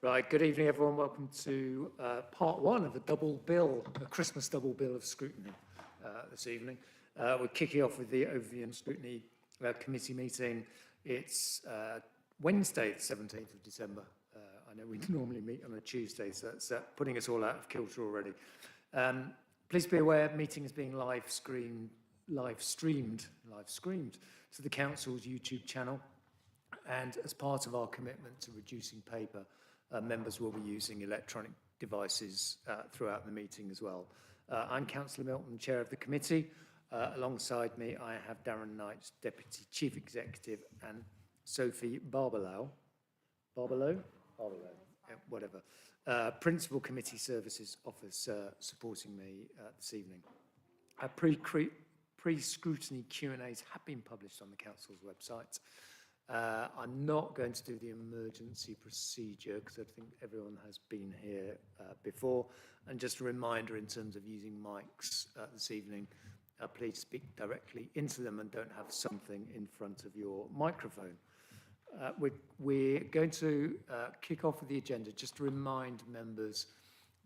Right, good evening everyone. Welcome to part one of a Christmas double bill of scrutiny this evening. We're kicking off with the Overview and Scrutiny Committee meeting. It's Wednesday, the 17th of December. I know we normally meet on a Tuesday, so that's putting us all out of kilter already. Please be aware, meeting is being live streamed to the Council's YouTube channel. And as part of our commitment to reducing paper, members will be using electronic devices throughout the meeting as well. I'm Councillor Milton, Chair of the committee. Alongside me, I have Darren Knight, Deputy Chief Executive, and Sophie Barbalow, whatever, Principal Committee Services Officer supporting me this evening. Pre-scrutiny Q&As have been published on the Council's website. I'm not going to do the emergency procedure because I think everyone has been here before. And just a reminder in terms of using mics this evening, please speak directly into them and don't have something in front of your microphone. We're going to kick off with the agenda. Just to remind members,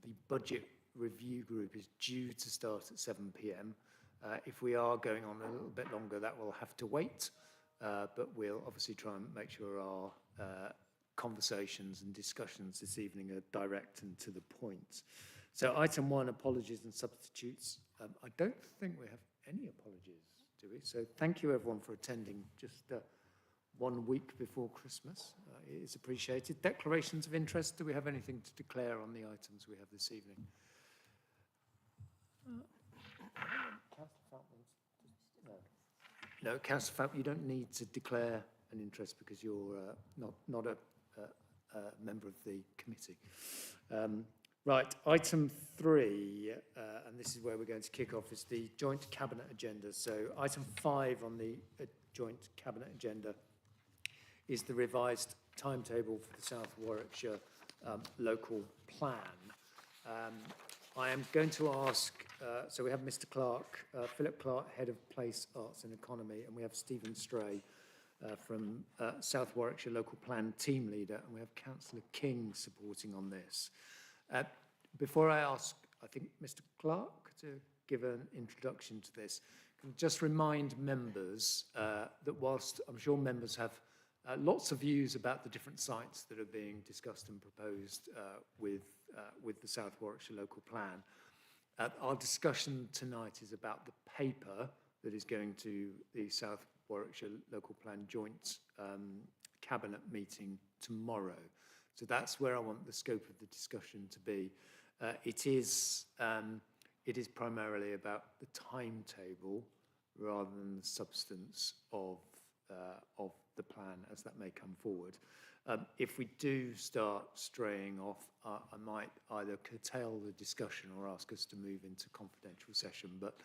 the budget review group is due to start at 7 p.m. If we are going on a little bit longer, that will have to wait. But we'll obviously try and make sure our conversations and discussions this evening are direct and to the point. So item 1, apologies and substitutes. I don't think we have any apologies, do we? So thank you everyone for attending just 1 week before Christmas. It is appreciated. Declarations of interest. Do we have anything to declare on the items we have this evening? No, Councillor Falk, you don't need to declare an interest because you're not a member of the committee. Right, item 3, and this is where we're going to kick off, is the joint cabinet agenda. So item 5 on the joint cabinet agenda is the revised timetable for the South Warwickshire local plan. I am going to ask, so we have Mr. Clark, Philip Clark, Head of Place, Arts and Economy, and we have Stephen Stray from South Warwickshire Local Plan Team Leader, and we have Councillor King supporting on this. Before I ask, I think, Mr. Clark to give an introduction to this, can I just remind members that whilst I'm sure members have lots of views about the different sites that are being discussed and proposed with the South Warwickshire Local Plan. Our discussion tonight is about the paper that is going to the South Warwickshire Local Plan joint cabinet meeting tomorrow. So that's where I want the scope of the discussion to be. It is primarily about the timetable rather than the substance of the plan as that may come forward. If we do start straying off, I might either curtail the discussion or ask us to move into confidential session, but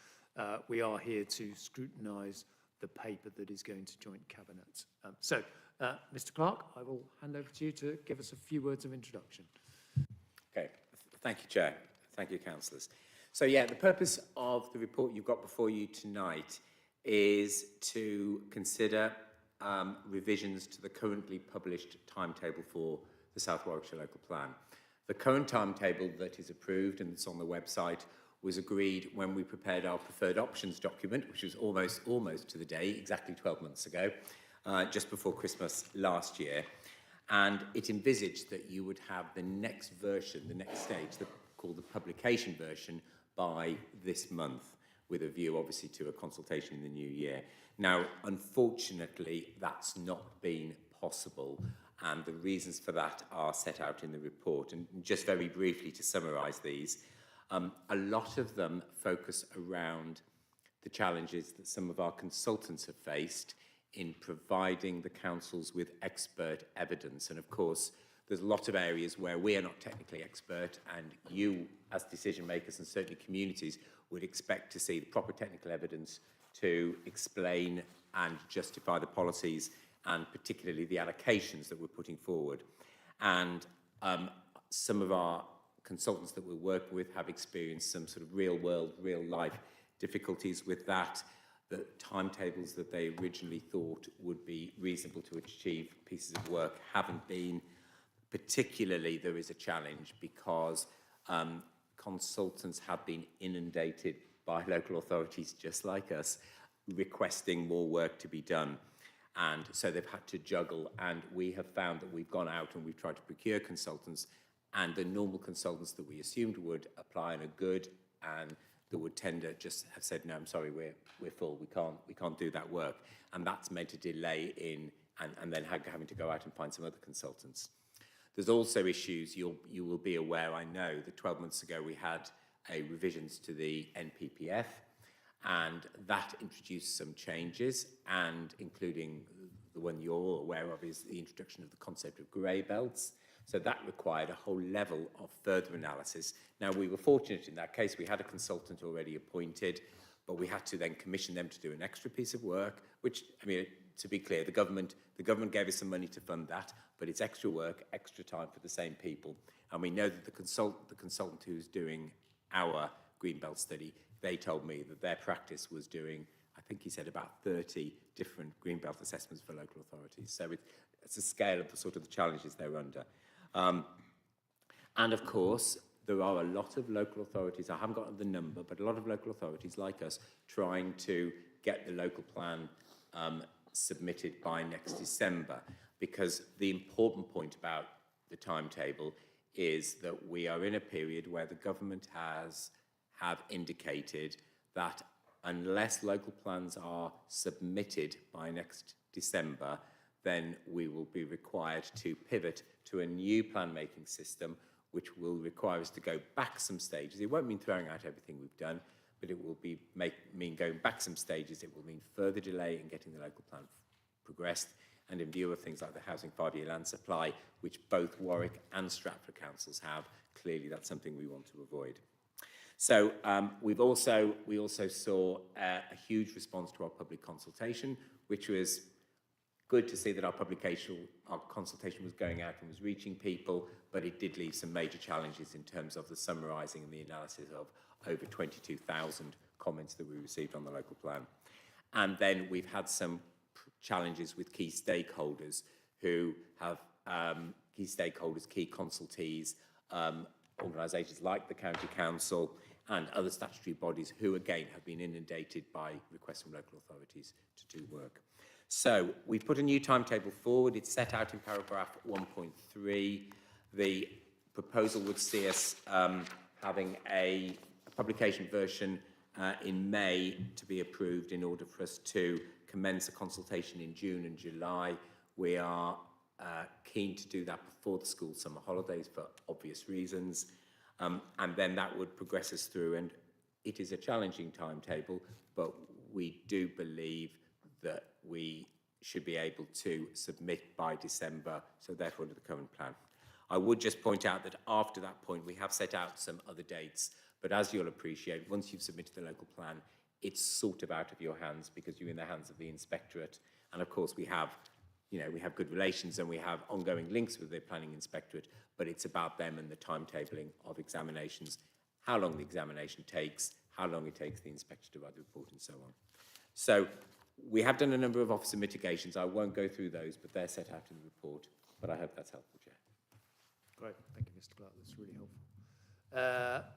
we are here to scrutinise the paper that is going to joint cabinet. So, Mr. Clark, I will hand over to you to give us a few words of introduction. Okay, thank you, Chair. Thank you, councillors. So yeah, the purpose of the report you've got before you tonight is to consider revisions to the currently published timetable for the South Warwickshire Local Plan. The current timetable that is approved and it's on the website was agreed when we prepared our preferred options document, which was almost to the day, exactly 12 months ago, just before Christmas last year. And it envisaged that you would have the next version, the next stage, called the publication version, by this month, with a view, obviously, to a consultation in the new year. Now, unfortunately, that's not been possible, and the reasons for that are set out in the report. And just very briefly to summarise these, a lot of them focus around the challenges that some of our consultants have faced in providing the councils with expert evidence. And of course, there's a lot of areas where we are not technically expert, and you, as decision makers and certainly communities, would expect to see the proper technical evidence to explain and justify the policies and particularly the allocations that we're putting forward. And some of our consultants that we're working with have experienced some sort of real-world, real-life difficulties with that. The timetables that they originally thought would be reasonable to achieve pieces of work haven't been, particularly there is a challenge because consultants have been inundated by local authorities just like us, requesting more work to be done. And so they've had to juggle, and we have found that we've gone out and we've tried to procure consultants, and the normal consultants that we assumed would apply and are good and that would tender just have said, no, I'm sorry, we're full, we can't do that work. And that's meant a delay in, and then having to go out and find some other consultants. There's also issues, you will be aware, I know, that 12 months ago we had a revisions to the NPPF, and that introduced some changes, and including the one you're all aware of is the introduction of the concept of grey belts. So that required a whole level of further analysis. Now, we were fortunate in that case. We had a consultant already appointed, but we had to then commission them to do an extra piece of work, which, I mean, to be clear, the government gave us some money to fund that, but it's extra work, extra time for the same people. And we know that the consultant who's doing our Greenbelt study, they told me that their practice was doing, I think he said, about 30 different Greenbelt assessments for local authorities. So it's a scale of the sort of the challenges they're under. And of course, there are a lot of local authorities, I haven't got the number, but a lot of local authorities like us trying to get the local plan submitted by next December, because the important point about the timetable is that we are in a period where the government have indicated that unless local plans are submitted by next December, then we will be required to pivot to a new plan-making system, which will require us to go back some stages. It won't mean throwing out everything we've done, but it will mean going back some stages. It will mean further delay in getting the local plan progressed, and in view of things like the Housing 5-Year Land Supply, which both Warwick and Stratford councils have, clearly that's something we want to avoid. So we also saw a huge response to our public consultation, which was good to see that our consultation was going out and was reaching people, but it did leave some major challenges in terms of the summarising and the analysis of over 22,000 comments that we received on the local plan. And then we've had some challenges with key stakeholders who have key consultees, organisations like the County Council and other statutory bodies who, again, have been inundated by requests from local authorities to do work. So we've put a new timetable forward. It's set out in paragraph 1.3. The proposal would see us having a publication version in May to be approved in order for us to commence a consultation in June and July. We are keen to do that before the school summer holidays for obvious reasons. And then that would progress us through, and it is a challenging timetable, but we do believe that we should be able to submit by December, so therefore under the current plan. I would just point out that after that point, we have set out some other dates, but as you'll appreciate, once you've submitted the local plan, it's sort of out of your hands because you're in the hands of the inspectorate. And of course, we have good relations and we have ongoing links with the planning inspectorate, but it's about them and the timetabling of examinations, how long the examination takes, how long it takes the inspector to write the report, and so on. So we have done a number of officer mitigations. I won't go through those, but they're set out in the report. But I hope that's helpful, Chair. Great, thank you, Mr. Clark. That's really helpful.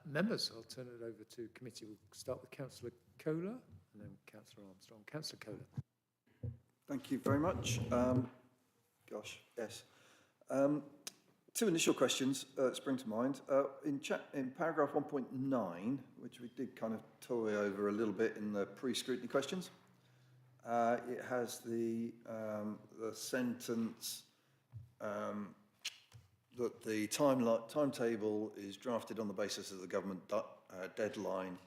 Members, I'll turn it over to committee. We'll start with Councillor Kohler and then Councillor Armstrong. Councillor Kohler. Thank you very much. Yes. Two initial questions spring to mind. In paragraph 1.9, which we did kind of toy over a little bit in the pre-scrutiny questions, it has the sentence that the timetable is drafted on the basis of the government deadline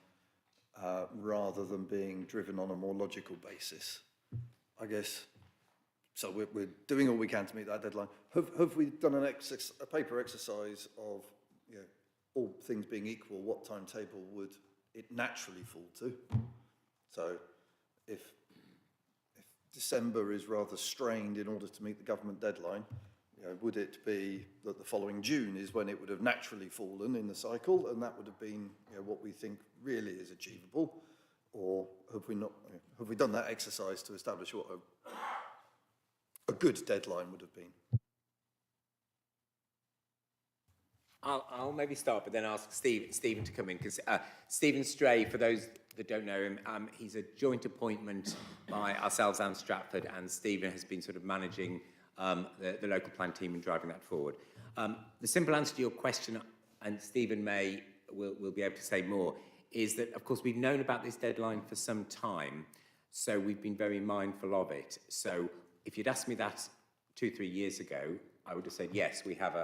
rather than being driven on a more logical basis. I guess, so we're doing all we can to meet that deadline. Have we done a paper exercise of, all things being equal, what timetable would it naturally fall to? So if December is rather strained in order to meet the government deadline, would it be that the following June is when it would have naturally fallen in the cycle, and that would have been what we think really is achievable? Or have we done that exercise to establish what a good deadline would have been? I'll maybe start, but then ask Stephen to come in, because Stephen Stray, for those that don't know him, he's a joint appointment by ourselves and Stratford, and Stephen has been sort of managing the local plan team and driving that forward. The simple answer to your question, and Stephen will be able to say more, is that, of course, we've known about this deadline for some time, so we've been very mindful of it. So if you'd asked me that 2-3 years ago, I would have said, yes, we have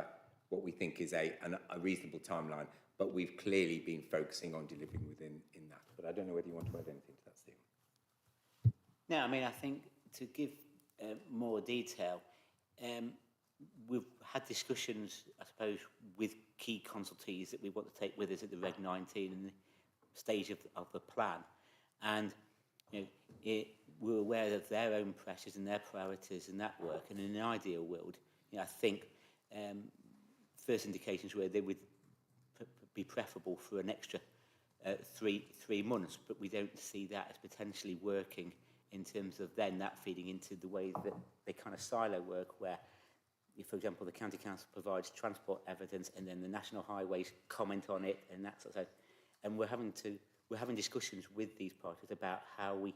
what we think is a reasonable timeline, but we've clearly been focusing on delivering within that. But I don't know whether you want to add anything to that, Stephen. No, I mean, I think to give more detail, we've had discussions, I suppose, with key consultees that we want to take with us at the Reg 19 and the stage of the plan. And you know, we're aware of their own pressures and their priorities in that work. And in an ideal world, you know, I think first indications were they would be preferable for an extra 3 months, but we don't see that as potentially working in terms of then that feeding into the way that they kind of silo work, where, for example, the county council provides transport evidence and then the national highways comment on it and that sort of thing. And we're having discussions with these parties about how we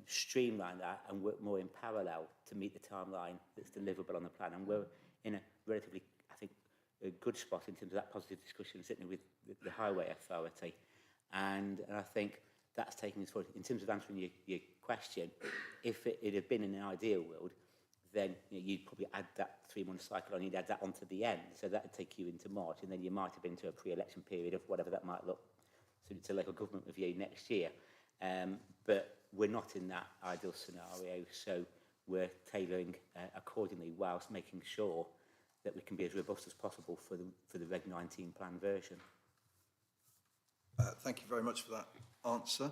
streamline that and work more in parallel to meet the timeline that's deliverable on the plan. And we're in a relatively, I think, a good spot in terms of that positive discussion, certainly with the Highway Authority. And I think that's taking us forward. In terms of answering your question, if it had been in an ideal world, then you know, you'd probably add that 3-month cycle on, you'd add that onto the end, so that would take you into March, and then you might have been to a pre-election period of whatever that might look, so it's a local government review next year. But we're not in that ideal scenario, so we're tailoring accordingly whilst making sure that we can be as robust as possible for the Reg 19 plan version. Thank you very much for that answer.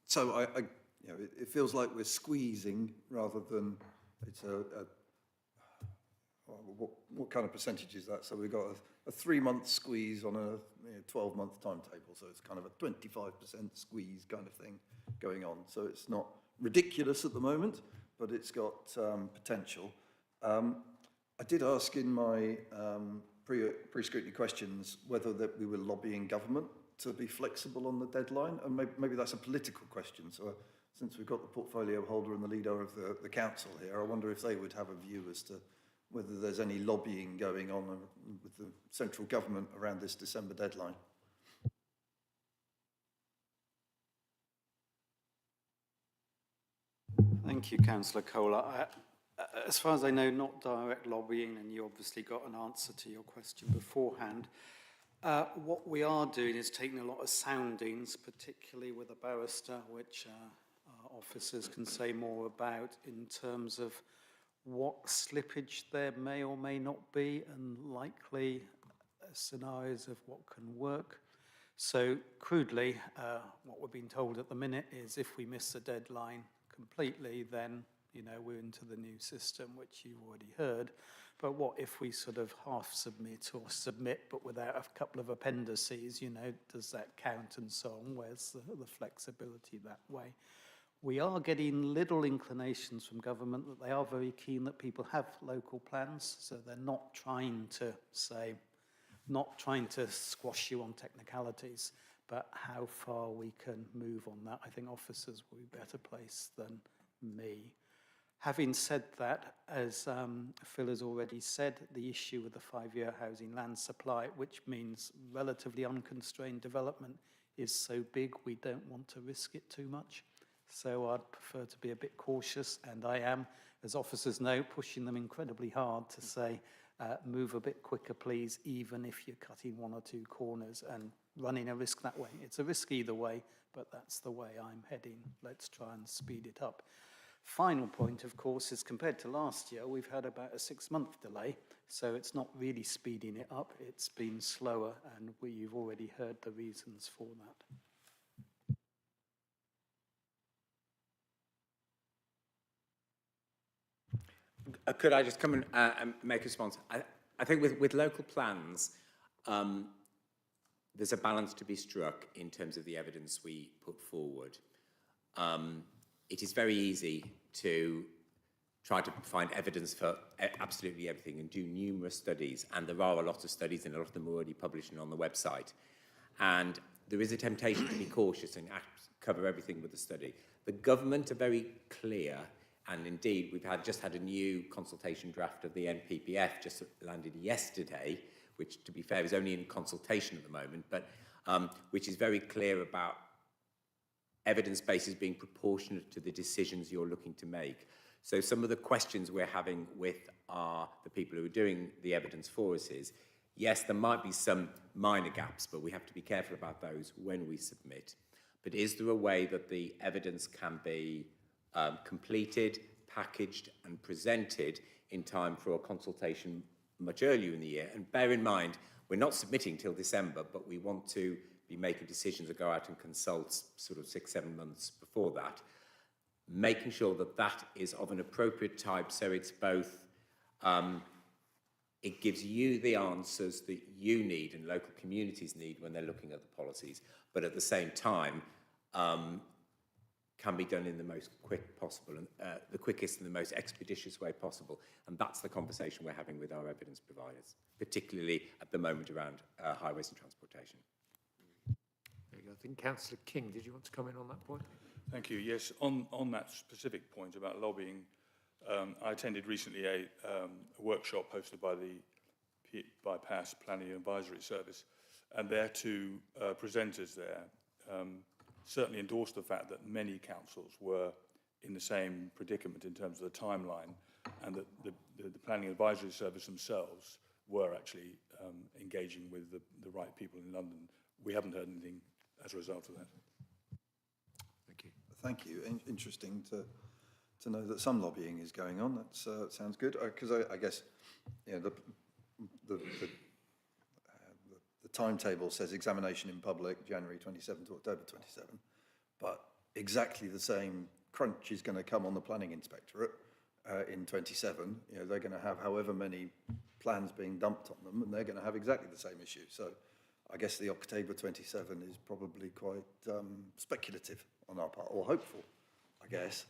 So I you know, it feels like we're squeezing rather than it's what kind of percentage is that? So we've got a 3-month squeeze on a 12-month timetable. So it's kind of a 25% squeeze kind of thing going on. So it's not ridiculous at the moment, but it's got potential. I did ask in my pre-scrutiny questions whether that we were lobbying government to be flexible on the deadline, and maybe that's a political question. So since we've got the portfolio holder and the leader of the council here, I wonder if they would have a view as to whether there's any lobbying going on with the central government around this December deadline. Thank you, Councillor Kohler. As far as I know, not direct lobbying, and you obviously got an answer to your question beforehand. What we are doing is taking a lot of soundings, particularly with a barrister, which our officers can say more about in terms of what slippage there may or may not be and likely scenarios of what can work. So crudely, what we're being told at the minute is if we miss the deadline completely, then you know, we're into the new system, which you've already heard. But what if we sort of half submit or submit, but without a couple of appendices, you know, does that count and so on? Where's the flexibility that way? We are getting little inclinations from government that they are very keen that people have local plans. So they're not trying to say, not trying to squash you on technicalities, but how far we can move on that. I think officers will be better placed than me. Having said that, as Phil has already said, the issue with the 5-year housing land supply, which means relatively unconstrained development, is so big we don't want to risk it too much. So I'd prefer to be a bit cautious, and I am, as officers know, pushing them incredibly hard to say, move a bit quicker, please, even if you're cutting 1 or 2 corners and running a risk that way. It's a risk either way, but that's the way I'm heading. Let's try and speed it up. Final point, of course, is compared to last year, we've had about a 6-month delay, so it's not really and it up, it's been slower, and you've already heard the reasons for that. Could I just come and make a response? I think with local plans, there's a balance to be struck in terms of the evidence we put forward. It is very easy to try to find evidence for absolutely everything and do numerous studies. And there are a lot of studies, and a lot of them are already published and on the website. And there is a temptation to be cautious and cover everything with a study. The government are very clear, and indeed we've just had a new consultation draft of the NPPF just landed yesterday, which to be fair is only in consultation at the moment, but which is very clear about evidence bases being proportionate to the decisions you're looking to make. So some of the questions we're having with the people who are doing the evidence for us is, yes, there might be some minor gaps, but we have to be careful about those when we submit. But is there a way that the evidence can be completed, packaged and presented in time for a consultation much earlier in the year? And bear in mind, we're not submitting till December, but we want to be making decisions that go out and consult sort of 6-7 months before that, making sure that that is of an appropriate type, so it's both, it gives you the answers that you need and local communities need when they're looking at the policies, but at the same time, can be done in the most quick possible, and the quickest and the most expeditious way possible. And that's the conversation we're having with our evidence providers, particularly at the moment around highways and transportation. There you go. I think Councillor King, did you want to comment on that point? Thank you. Yes, on that specific point about lobbying, I attended recently a workshop hosted by PAS, Planning and Advisory Service, and their two presenters there certainly endorsed the fact that many councils were in the same predicament in terms of the timeline, and that the Planning and Advisory Service themselves were actually engaging with the right people in London. We haven't heard anything as a result of that. Thank you. Thank you. Interesting to know that some lobbying is going on. That sounds good. Because I guess, you know, the timetable says examination in public January 27 to October 27, but exactly the same crunch is going to come on the planning inspectorate in 27. You know, they're going to have however many plans being dumped on them, and they're going to have exactly the same issue. So I guess the October 27 is probably quite speculative on our part, or hopeful, I guess.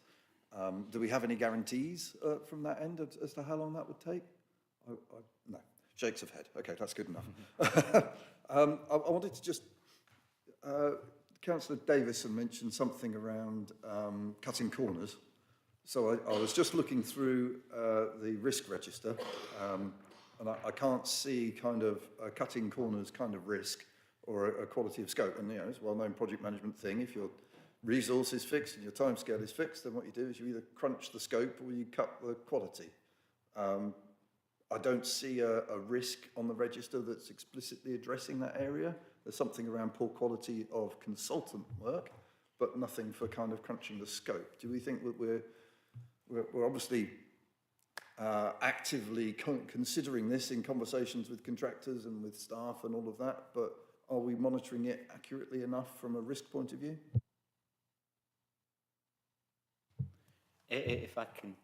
Do we have any guarantees from that end as to how long that would take? No. Shakes of head. Okay, that's good enough. I wanted to just... Councillor Davison mentioned something around cutting corners. So I was just looking through the risk register, and I can't see kind of a cutting corners kind of risk or a quality of scope. And, you know, it's a well-known project management thing. If your resource is fixed and your timescale is fixed, then what you do is you either crunch the scope or you cut the quality. I don't see a risk on the register that's explicitly addressing that area. There's something around poor quality of consultant work, but nothing for kind of crunching the scope. Do we think that we're obviously actively considering this in conversations with contractors and with staff and all of that, but are we monitoring it accurately enough from a risk point of view? If I can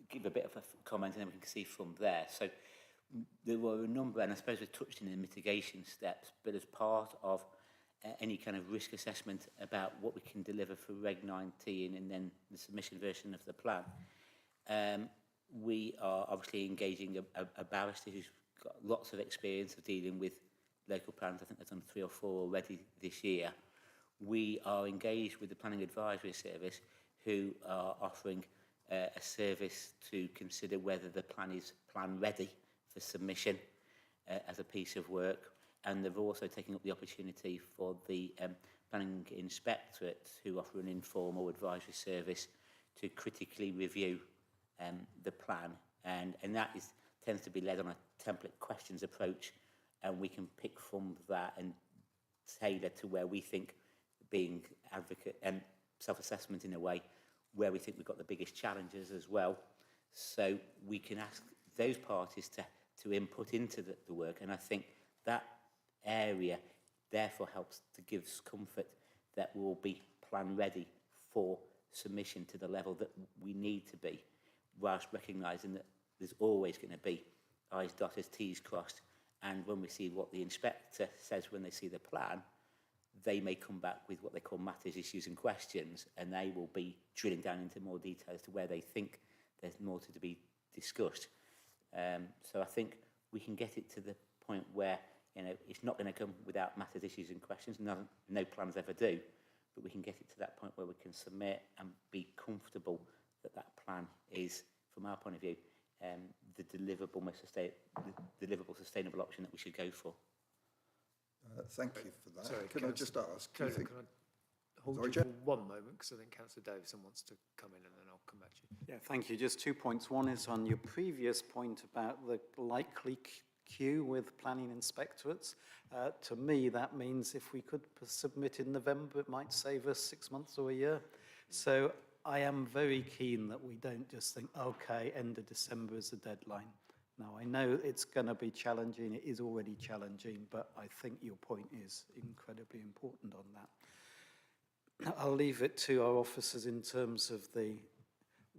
give a bit of a comment and then we can see from there. So there were a number, and I suppose we touched in the mitigation steps, but as part of any kind of risk assessment about what we can deliver for Reg 19 and then the submission version of the plan, we are obviously engaging a barrister who's got lots of experience of dealing with local plans. I think they've done 3 or 4 already this year. We are engaged with the Planning Advisory Service, who are offering a service to consider whether the plan is plan ready for submission as a piece of work. And they've also taken up the opportunity for the Planning Inspectorate, who offer an informal advisory service, to critically review the plan. And that tends to be led on a template questions approach, and we can pick from that and tailor to where we think, being advocate and self-assessment in a way, where we think we've got the biggest challenges as well. So we can ask those parties to input into the work, and I think that area therefore helps to give us comfort that we'll be plan ready for submission to the level that we need to be, whilst recognising that there's always going to be I's dotted, T's crossed, and when we see what the inspector says when they see the plan, they may come back with what they call matters, issues and questions, and they will be drilling down into more detail as to where they think there's more to be discussed. So I think we can get it to the point where, you know, it's not going to come without matters, issues and questions. No plans ever do. But we can get it to that point where we can submit and be comfortable that that plan is, from our point of view, the deliverable, deliverable, sustainable option that we should go for. Thank you for that. Sorry, Can I just ask? do you Can think- I hold Sorry, you Chair? for one moment, because I think Councillor Davison wants to come in, and then I'll come back to you. Yeah, thank you. Just 2 points. One is on your previous point about the likely queue with planning inspectorates. To me, that means if we could submit in November, it might save us 6 months or a year. So I am very keen that we don't just think, okay, end of December is the deadline. Now, I know it's going to be challenging. It is already challenging, but I think your point is incredibly important on that. I'll leave it to our officers in terms of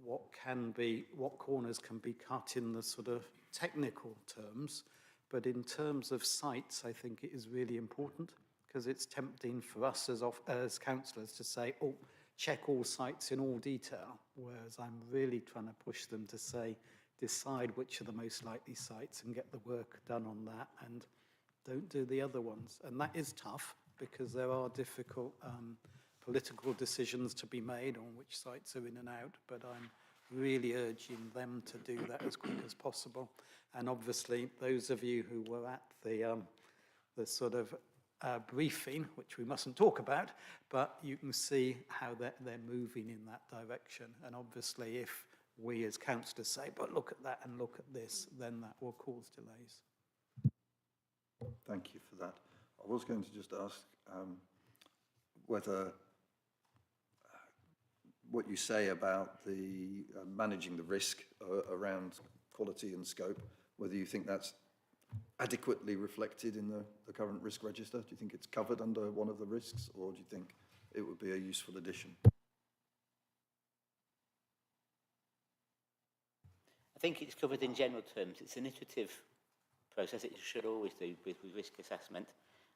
what corners can be cut in the sort of technical terms. But in terms of sites, I think it is really important, because it's tempting for us as councillors to say, oh, check all sites in all detail, whereas I'm really trying to push them to say, decide which are the most likely sites and get the work done on that, and don't do the other ones. And that is tough, because there are difficult political decisions to be made on which sites are in and out, but I'm really urging them to do that as quick as possible. And obviously, those of you who were at the sort of briefing, which we mustn't talk about, but you can see how they're moving in that direction. And obviously, if we as councillors say, but look at that and look at this, then that will cause delays. Thank you for that. I was going to just ask whether what you say about the managing the risk around quality and scope, whether you think that's adequately reflected in the current risk register. Do you think it's covered under one of the risks, or do you think it would be a useful addition? I think it's covered in general terms. It's an iterative process. It should always do with risk assessment.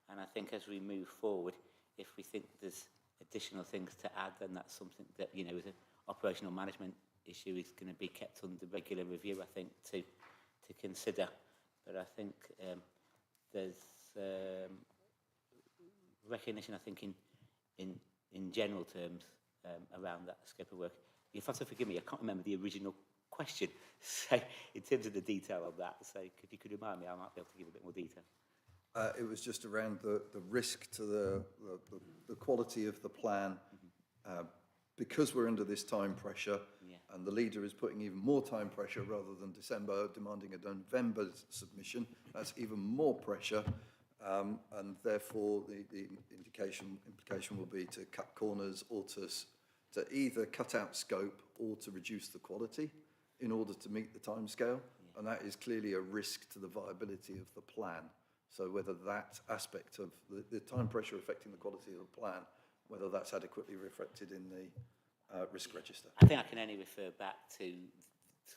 And I think as we move forward, if we think there's additional things to add, then that's something that, you know, as an operational management issue is going to be kept under regular review, I think, to consider. But I think there's recognition, I think, in general terms around that scope of work. You'll have to forgive me, I can't remember the original question. So in terms of the detail of that, so if you could remind me, I might be able to give a bit more detail. It was just around the risk to the quality of the plan, because we're under this time pressure, and the leader is putting even more time pressure rather than December, demanding a November submission. That's even more pressure, and therefore the implication will be to cut corners or to either cut out scope or to reduce the quality in order to meet the timescale, and that is clearly a risk to the viability of the plan. So whether that aspect of the time pressure affecting the quality of the plan, whether that's adequately reflected in the risk register. I think I can only refer back to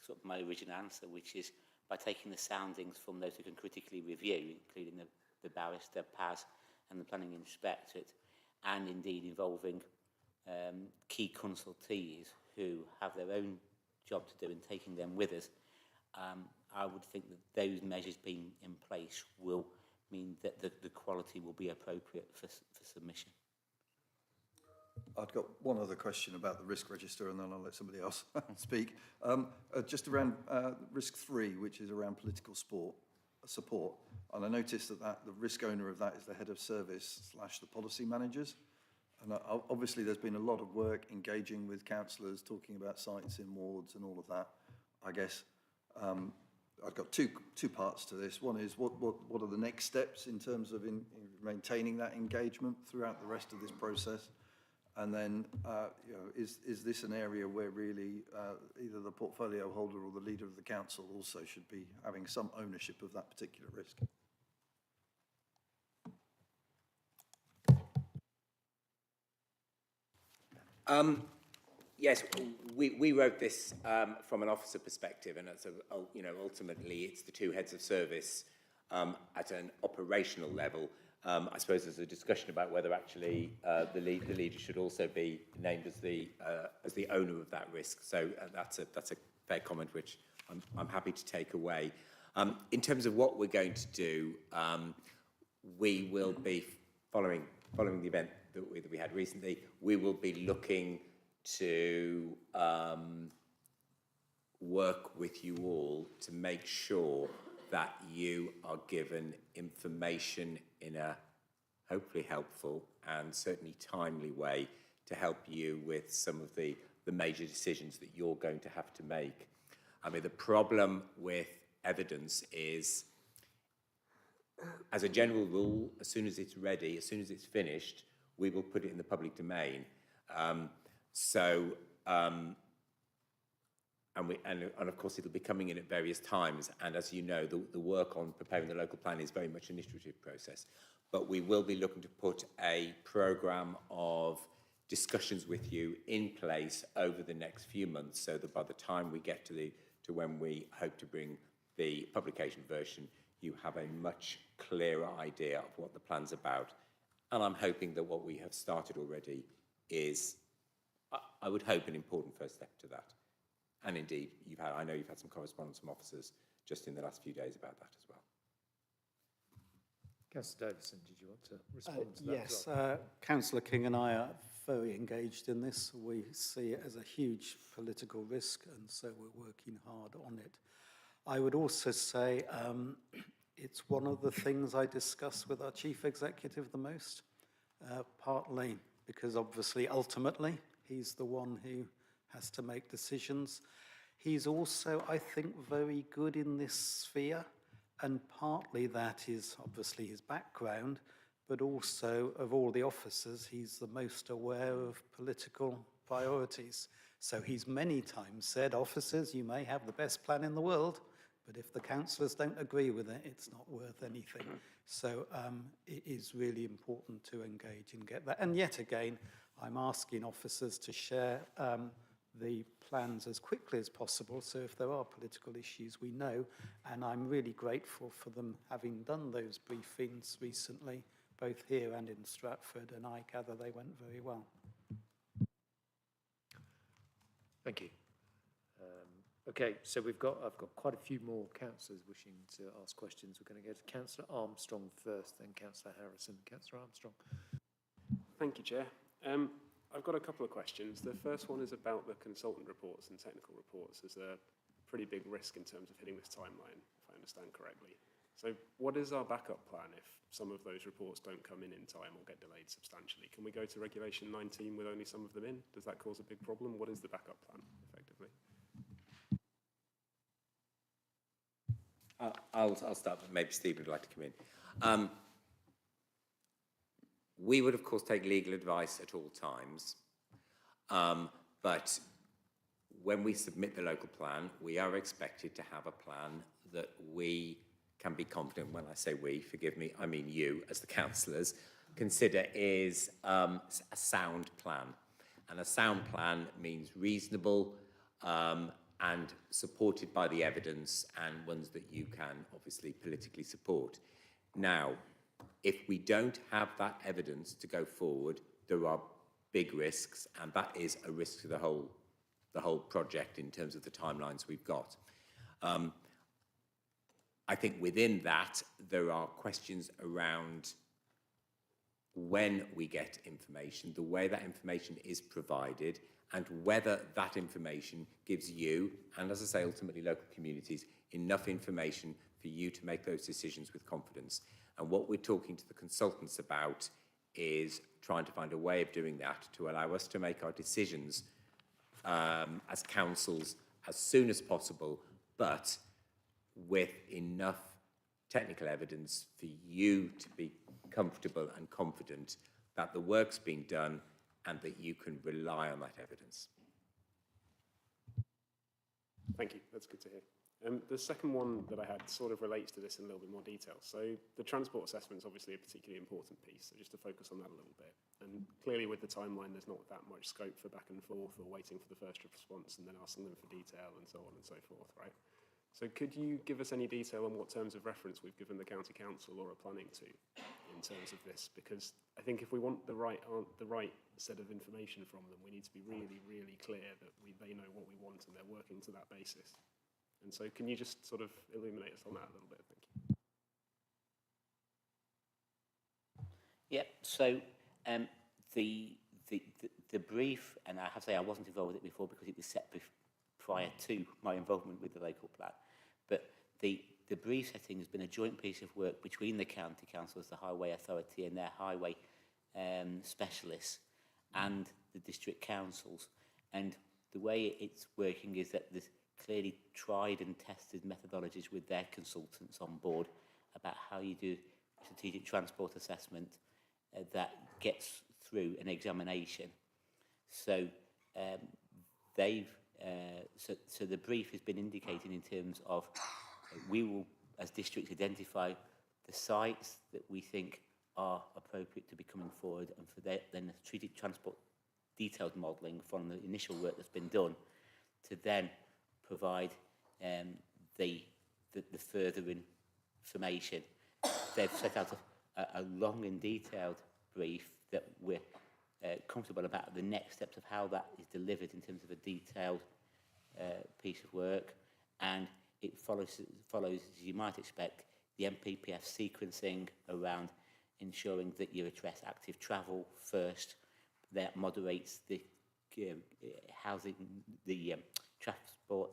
sort of my original answer, which is by taking the soundings from those who can critically review, including the barrister, PAS, and the planning inspectorate, and indeed involving key consultees who have their own job to do and taking them with us. I would think that those measures being in place will mean that the quality will be appropriate for submission. I've got one other question about the risk register, and then I'll let somebody else speak. Just around risk 3, which is around political support. And I noticed that the risk owner of that is the head of service / the policy managers. And obviously there's been a lot of work engaging with councillors, talking about sites in wards and all of that. I guess I've got two parts to this. One is what are the next steps in terms of maintaining that engagement throughout the rest of this process? And then, you know, is this an area where really either the portfolio holder or the leader of the council also should be having some ownership of that particular risk? Yes, we wrote this from an officer perspective, and it's you know, ultimately it's the two heads of service at an operational level. I suppose there's a discussion about whether actually the leader should also be named as the owner of that risk. So that's a fair comment, which I'm happy to take away. In terms of what we're going to do, we will be following the event that we had recently. We will be looking to work with you all to make sure that you are given information in a hopefully helpful and certainly timely way to help you with some of the major decisions that you're going to have to make. I mean, the problem with evidence is, as a general rule, as soon as it's ready, as soon as it's finished, we will put it in the public domain. And of course, it'll be coming in at various times. And as you know, the work on preparing the local plan is very much an iterative process. But we will be looking to put a programme of discussions with you in place over the next few months, so that by the time we get to when we hope to bring the publication version, you have a much clearer idea of what the plan's about. And I'm hoping that what we have started already is, I would hope, an important first step to that. And indeed, I know you've had some correspondence from officers just in the last few days about that as well. Councillor Davison, did you want to respond to that? Yes, Councillor King and I are very engaged in this. We see it as a huge political risk, and so we're working hard on it. I would also say it's one of the things I discuss with our chief executive the most, partly because obviously ultimately he's the one who has to make decisions. He's also, I think, very good in this sphere, and partly that is obviously his background, but also of all the officers, he's the most aware of political priorities. So he's many times said, officers, you may have the best plan in the world, but if the councillors don't agree with it, it's not worth anything. So it is really important to engage and get that. And yet again, I'm asking officers to share the plans as quickly as possible, so if there are political issues, we know. And I'm really grateful for them having done those briefings recently, both here and in Stratford, and I gather they went very well. Thank you. Okay, so I've got quite a few more councillors wishing to ask questions. We're going to go to Councillor Armstrong first, then Councillor Harrison. Councillor Armstrong. Thank you, Chair. I've got a couple of questions. The first one is about the consultant reports and technical reports as a pretty big risk in terms of hitting this timeline, if I understand correctly. So what is our backup plan if some of those reports don't come in time or get delayed substantially? Can we go to Regulation 19 with only some of them in? Does that cause a big problem? What is the backup plan, effectively? I'll start, but maybe Stephen would like to come in. We would, of course, take legal advice at all times, but when we submit the local plan, we are expected to have a plan that we can be confident, when I say we, forgive me, I mean you, as the councillors, consider is a sound plan. And a sound plan means reasonable and supported by the evidence, and ones that you can obviously politically support. Now, if we don't have that evidence to go forward, there are big risks, and that is a risk to the whole project in terms of the timelines we've got. I think within that, there are questions around when we get information, the way that information is provided, and whether that information gives you, and as I say, ultimately local communities, enough information for you to make those decisions with confidence. And what we're talking to the consultants about is trying to find a way of doing that to allow us to make our decisions as councils as soon as possible, but with enough technical evidence for you to be comfortable and confident that the work's been done and that you can rely on that evidence. Thank you, that's good to hear. The second one that I had sort of relates to this in a little bit more detail. So the transport assessment is obviously a particularly important piece, so just to focus on that a little bit. And clearly with the timeline, there's not that much scope for back and forth or waiting for the first response and then asking them for detail and so on and so forth, right? So could you give us any detail on what terms of reference we've given the county council or are planning to in in terms of this, because I think if we want the right set of information from them, we need to be really, really clear that they know what we want and they're working to that basis. And so can you just sort of illuminate us on that a little bit? Thank you. Yeah, so the brief, and I have to say I wasn't involved with it before because it was set prior to my involvement with the local plan, but the brief setting has been a joint piece of work between the county councils, the highway authority and their highway specialists, and the district councils. And the way it's working is that there's clearly tried and tested methodologies with their consultants on board about how you do strategic transport assessment that gets through an examination. So so the brief has been indicating in terms of we will, as districts, identify the sites that we think are appropriate to be coming forward, and for then the strategic transport detailed modelling from the initial work that's been done to then provide the further information. They've set out a long and detailed brief that we're comfortable about the next steps of how that is delivered in terms of a detailed piece of work, and it follows, as you might expect, the MPPF sequencing around ensuring that you address active travel first. That moderates the housing, the transport,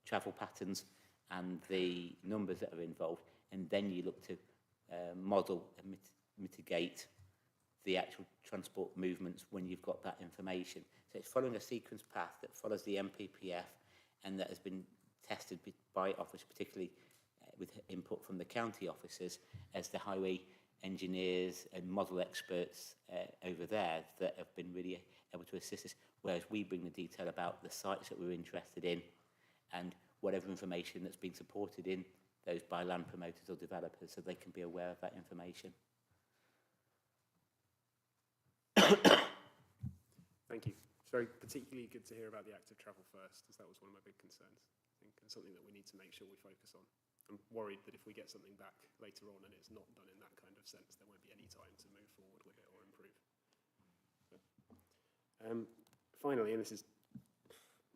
travel patterns and the numbers that are involved, and then you look to model and mitigate the actual transport movements when you've got that information. So it's following a sequence path that follows the MPPF and that has been tested by office, particularly with input from the county officers as the highway engineers and model experts over there that have been really able to assist us, whereas we bring the detail about the sites that we're interested in and whatever information that's been supported in those by land promoters or developers, so they can be aware of that information. Thank you. It's very particularly good to hear about the active travel first, as that was one of my big concerns, I think, and something that we need to make sure we focus on. I'm worried that if we get something back later on and it's not done in that kind of sense, there won't be any time to move forward with it or improve. But, finally, and this is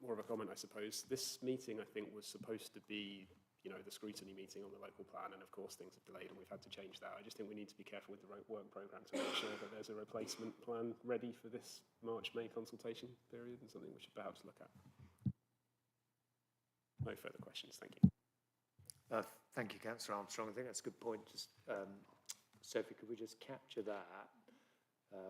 more of a comment, I suppose, this meeting, I think, was supposed to be, you know, the scrutiny meeting on the local plan, and of course things have delayed and we've had to change that. I just think we need to be careful with the work programme to make sure that there's a replacement plan ready for this March-May consultation period, and something we should perhaps look at. No further questions, thank you. Thank you, Councillor Armstrong. I think that's a good point. Just, Sophie, could we just capture that?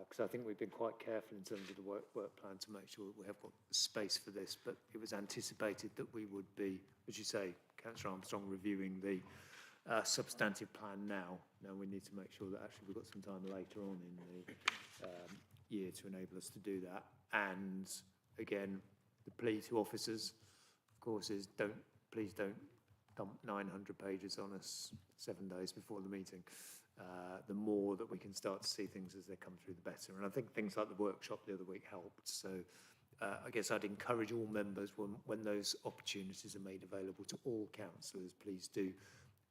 Because I think we've been quite careful in terms of the work plan to make sure that we have got space for this, but it was anticipated that we would be, as you say, Councillor Armstrong, reviewing the substantive plan now. Now we need to make sure that actually we've got some time later on in the year to enable us to do that. And again, the plea to officers, of course, is please don't dump 900 pages on us 7 days before the meeting. The more that we can start to see things as they come through, the better. And I think things like the workshop the other week helped. So I guess I'd encourage all members, when those opportunities are made available to all councillors, please do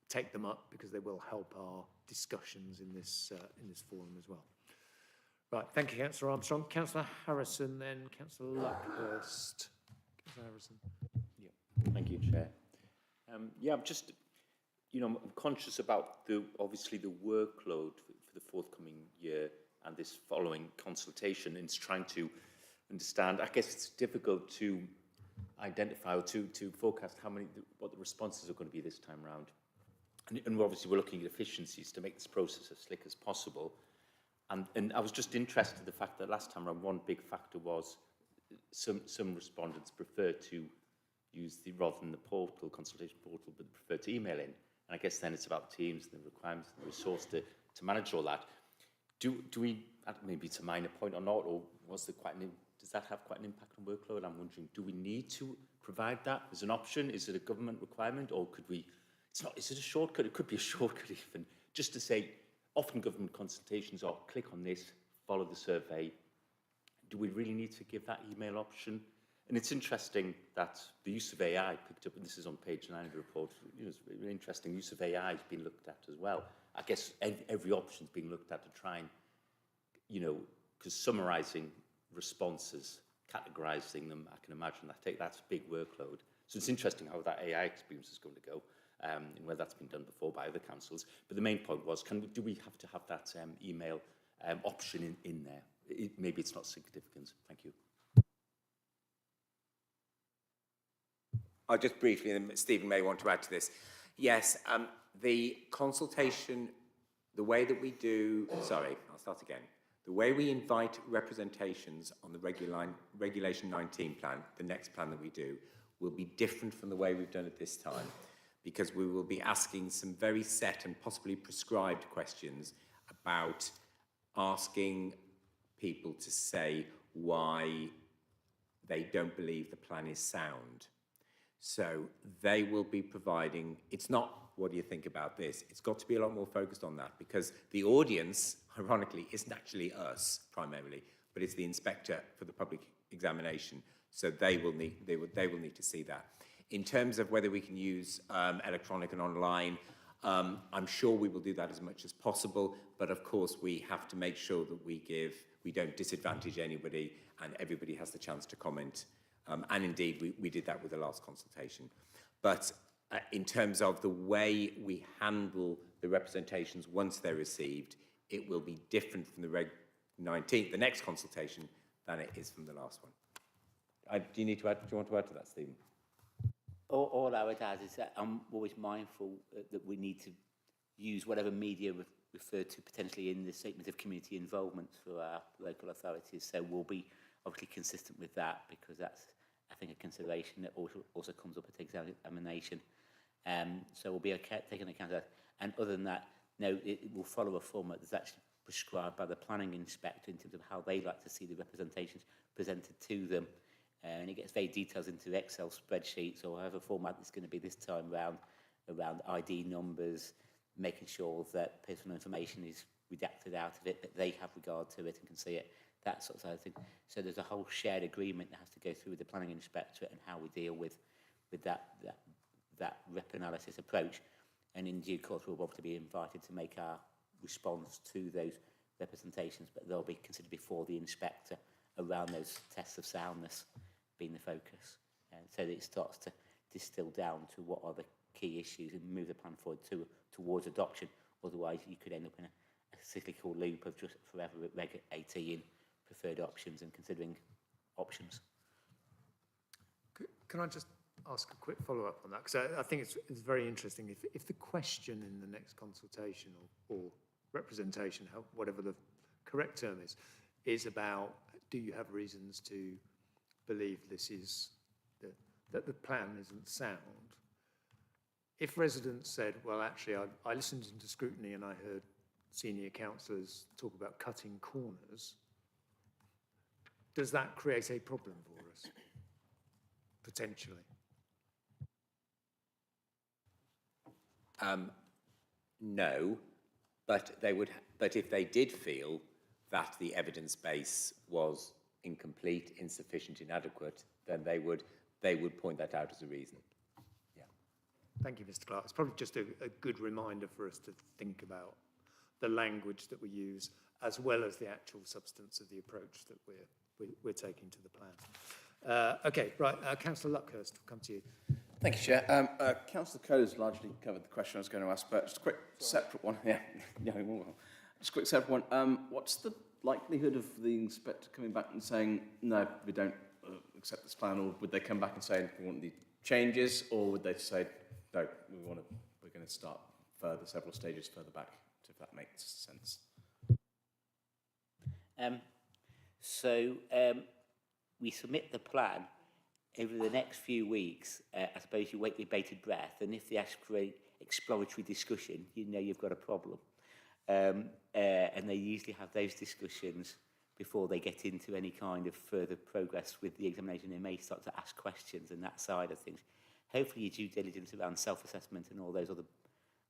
take them up, because they will help our discussions in this forum as well. Right, thank you, Councillor Armstrong. Councillor Harrison, then Councillor Luckhurst. Councillor Harrison. Yeah, thank you, Chair. Yeah, I'm just, you know, I'm conscious about obviously the workload for the forthcoming year and this following consultation, and it's trying to understand. I guess it's difficult to identify or to forecast what the responses are going to be this time around. And obviously we're looking at efficiencies to make this process as slick as possible. And I was just interested in the fact that last time around, one big factor was some respondents prefer to use rather than the portal, consultation portal, but prefer to email in. And I guess then it's about teams, the requirements, the resource to manage all that. Do we, maybe it's a minor point or not, or does that have quite an impact on workload? I'm wondering, do we need to provide that as an option? Is it a government requirement, or could we, is it a shortcut? It could be a shortcut even, just to say, often government consultations are click on this, follow the survey. Do we really need to give that email option? And it's interesting that the use of AI picked up, and this is on page 9 of the report, you know, it's really interesting, use of AI has been looked at as well. I guess every option's being looked at to try and, you know, because summarising responses, categorising them, I can imagine that's a big workload. So it's interesting how that AI experience is going to go, and whether that's been done before by other councils. But the main point was, do we have to have that email option in there? Maybe it's not significant. Thank you. I'll just briefly, and Stephen may want to add to this. Yes, the consultation, the way that we do, sorry, I'll start again. The way we invite representations on the Regulation 19 plan, the next plan that we do, will be different from the way we've done it this time, because we will be asking some very set and possibly prescribed questions about asking people to say why they don't believe the plan is sound. So they will be providing, it's not, what do you think about this? It's got to be a lot more focused on that, because the audience, ironically, isn't actually us primarily, but it's the inspector for the public examination. So they will need to see that. In terms of whether we can use electronic and online, I'm sure we will do that as much as possible, but of course we have to make sure that we don't disadvantage anybody and everybody has the chance to comment. And indeed, we did that with the last consultation. But in terms of the way we handle the representations once they're received, it will be different from the Reg 19, the next consultation, than it is from the last one. Do you want to add to that, Stephen? All I would add is that I'm always mindful that we need to use whatever media referred to potentially in the statement of community involvement for our local authorities. So we'll be obviously consistent with that, because that's, I think, a consideration that also comes up at examination. So we'll be taking account of that. And other than that, no, it will follow a format that's actually prescribed by the planning inspector in terms of how they like to see the representations presented to them. And it gets very detailed into Excel spreadsheets or whatever format it's going to be this time around ID numbers, making sure that personal information is redacted out of it, that they have regard to it and can see it, that sort of thing. So there's a whole shared agreement that has to go through with the planning inspector and how we deal with that rep analysis approach. And in due course, we'll obviously be invited to make our response to those representations, but they'll be considered before the inspector around those tests of soundness being the focus. So that it starts to distill down to what are the key issues and move the plan forward towards adoption. Otherwise, you could end up in a cyclical loop of just forever Reg 18 preferred options and considering options. Can I just ask a quick follow-up on that? Because I think it's very interesting. If the question in the next consultation or representation, whatever the correct term is about, do you have reasons to believe that the plan isn't sound? If residents said, well, actually, I listened to Scrutiny and I heard senior councillors talk about cutting corners, does that create a problem for us, potentially? No, but if they did feel that the evidence base was incomplete, insufficient, inadequate, then they would point that out as a reason. Yeah. Thank you, Mr. Clark. It's probably just a good reminder for us to think about the language that we use, as well as the actual substance of the approach that we're taking to the plan. Okay, right. Councillor Luckhurst, we'll come to you. Thank you, Chair. Councillor Coe has largely covered the question I was going to ask, but just a quick separate one. Yeah, just a quick separate one. What's the likelihood of the inspector coming back and saying, no, we don't accept this plan, or would they come back and say, we want the changes, or would they say, no, we're going to start several stages further back, if that makes sense? We submit the plan. Over the next few weeks, I suppose you wait with bated breath, and if they ask for an exploratory discussion, you know you've got a problem. And they usually have those discussions before they get into any kind of further progress with the examination. They may start to ask questions and that side of things. Hopefully your due diligence around self-assessment and all those other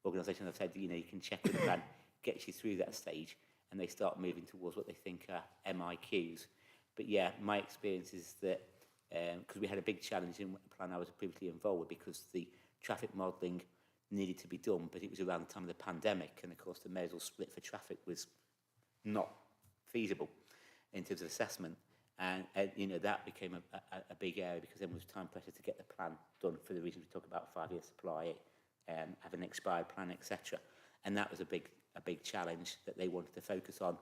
organisations I've said, you can check with the plan, gets you through that stage, and they start moving towards what they think are MIQs. But yeah, my experience is that because we had a big challenge in the plan I was previously involved with, because the traffic modelling needed to be done, but it was around the time of the pandemic, and of course the Mayoral split for traffic was not feasible in terms of assessment. And you know, that became a big area because then there was time pressure to get the plan done for the reasons we talk about, 5-year supply, have an expired plan, etc. And that was a big challenge that they wanted to focus on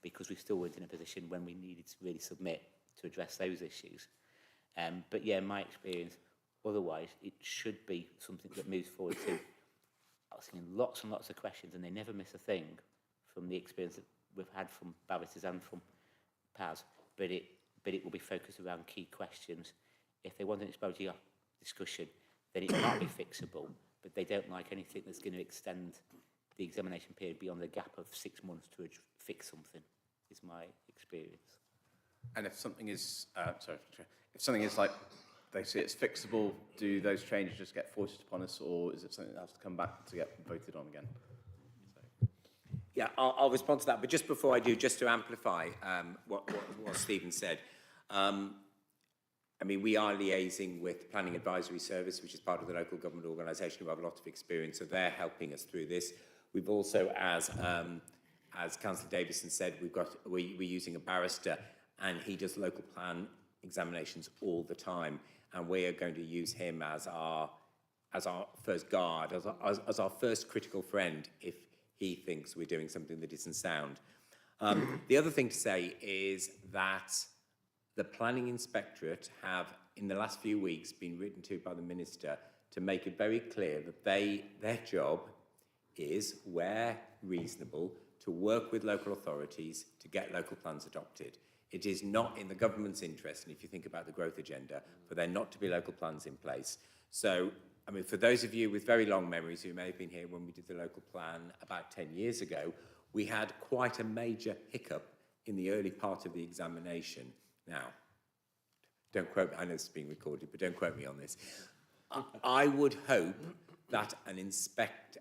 because we still weren't in a position when we needed to really submit to address those issues. But yeah, in my experience, otherwise, it should be something that moves forward to asking lots and lots of questions, and they never miss a thing from the experience that we've had from bariters and from PAS. But it will be focused around key questions. If they want an exposure discussion, then it might be fixable, but they don't like anything that's going to extend the examination period beyond the gap of 6 months to fix something, is my experience. And if something is, if something is like, they say it's fixable, do those changes just get forced upon us, or is it something that has to come back to get voted on again? Yeah, I'll respond to that, but just before I do, just to amplify what Stephen said, I mean, we are liaising with the Planning Advisory Service, which is part of the local government organisation who have a lot of experience, so they're helping us through this. We've also, as Councillor Davison said, we're using a barrister, and he does local plan examinations all the time, and we are going to use him as our first guard, as our first critical friend if he thinks we're doing something that isn't sound. The other thing to say is that the Planning Inspectorate have, in the last few weeks, been written to by the Minister to make it very clear that their job is, where reasonable, to work with local authorities to get local plans adopted. It is not in the government's interest, and if you think about the growth agenda, for there not to be local plans in place. So, I mean, for those of you with very long memories who may have been here when we did the local plan about 10 years ago, we had quite a major hiccup in the early part of the examination. Now, don't quote me, I know it's being recorded, but don't quote me on this. I would hope that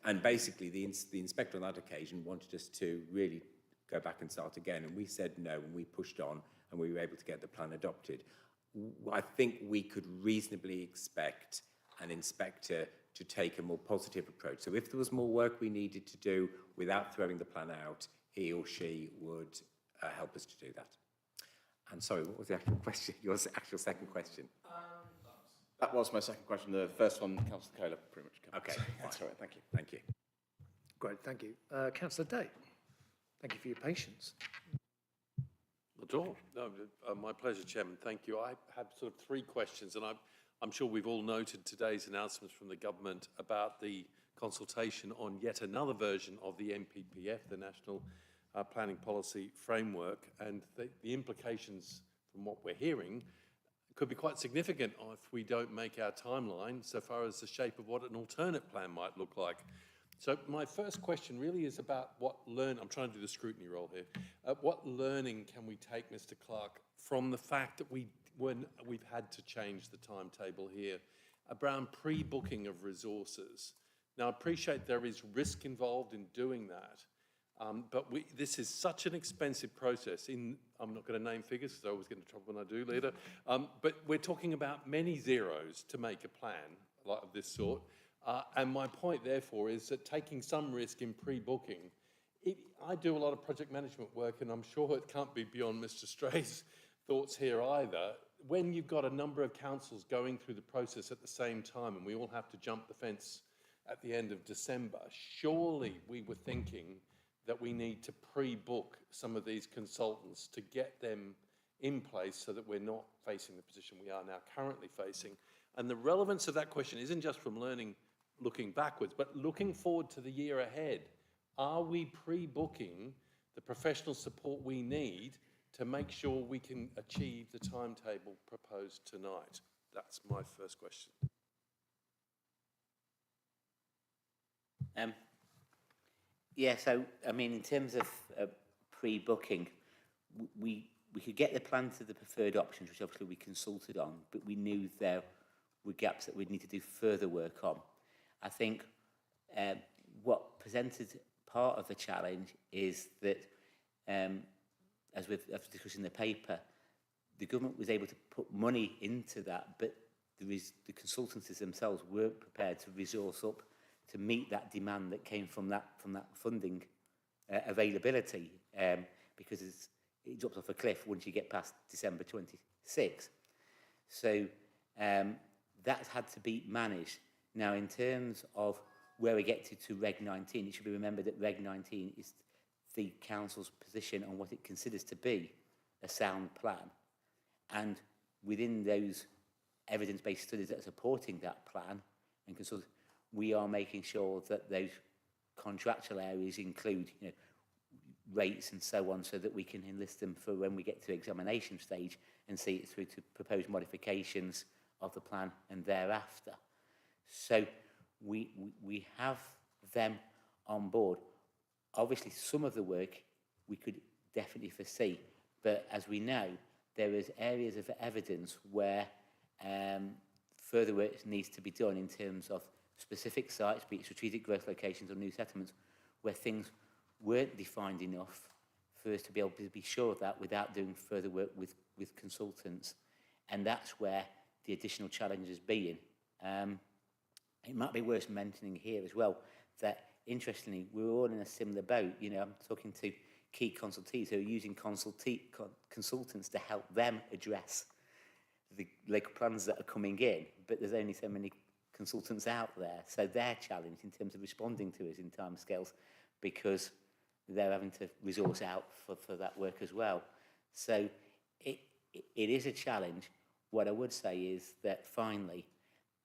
and basically the inspector on that occasion wanted us to really go back and start again, and we said no, and we pushed on, and we were able to get the plan adopted. I think we could reasonably expect an inspector to take a more positive approach. So if there was more work we needed to do without throwing the plan out, he or she would help us to do that. And sorry, what was the actual question? Your actual second question? That was my second question. The first one, Councillor Kohler, pretty much covered. Okay, That's all right, thank you. Thank you. Great, thank you. Councillor Day, thank you for your patience. Not at all. No, my pleasure, Chairman. Thank you. I have sort of 3 questions, and I'm sure we've all noted today's announcements from the government about the consultation on yet another version of the NPPF, the National Planning Policy Framework, and the implications from what we're hearing could be quite significant if we don't make our timeline so far as the shape of what an alternate plan might look like. So my first question really is about I'm trying to do the scrutiny role here. What learning can we take, Mr. Clark, from the fact that we've had to change the timetable here around pre-booking of resources? Now, I appreciate there is risk involved in doing that, but this is such an expensive process. I'm not going to name figures because I always get into trouble when I do later, but we're talking about many zeros to make a plan of this sort. And my point, therefore, is that taking some risk in pre-booking, I do a lot of project management work, and I'm sure it can't be beyond Mr. Stray's thoughts here either. When you've got a number of councils going through the process at the same time, and we all have to jump the fence at the end of December, surely we were thinking that we need to pre-book some of these consultants to get them in place so that we're not facing the position we are now currently facing. And the relevance of that question isn't just from looking backwards, but looking forward to the year ahead. Are we pre-booking the professional support we need to make sure we can achieve the timetable proposed tonight? That's my first question. Yeah, so, I mean, in terms of pre-booking, we could get the plan to the preferred options, which obviously we consulted on, but we knew there were gaps that we'd need to do further work on. I think what presented part of the challenge is that, as we've discussed in the paper, the government was able to put money into that, but the consultancies themselves weren't prepared to resource up to meet that demand that came from that funding availability, because it drops off a cliff once you get past December 26. So that's had to be managed. Now, in terms of where we get to Reg 19, it should be remembered that Reg 19 is the council's position on what it considers to be a sound plan. And within those evidence-based studies that are supporting that plan and consult, we are making sure that those contractual areas include, you know, rates and so on, so that we can enlist them for when we get to examination stage and see it through to proposed modifications of the plan and thereafter. So we have them on board. Obviously, some of the work we could definitely foresee, but as we know, there is areas of evidence where further work needs to be done in terms of specific sites, be it strategic growth locations or new settlements, where things weren't defined enough for us to be able to be sure of that without doing further work with consultants. And that's where the additional challenge has been. It might be worth mentioning here as well that, interestingly, we're all in a similar boat. You know, I'm talking to key consultees who are using consultants to help them address the local plans that are coming in, but there's only so many consultants out there. So they're challenged in terms of responding to us in timescales, because they're having to resource out for that work as well. So it is a challenge. What I would say is that finally,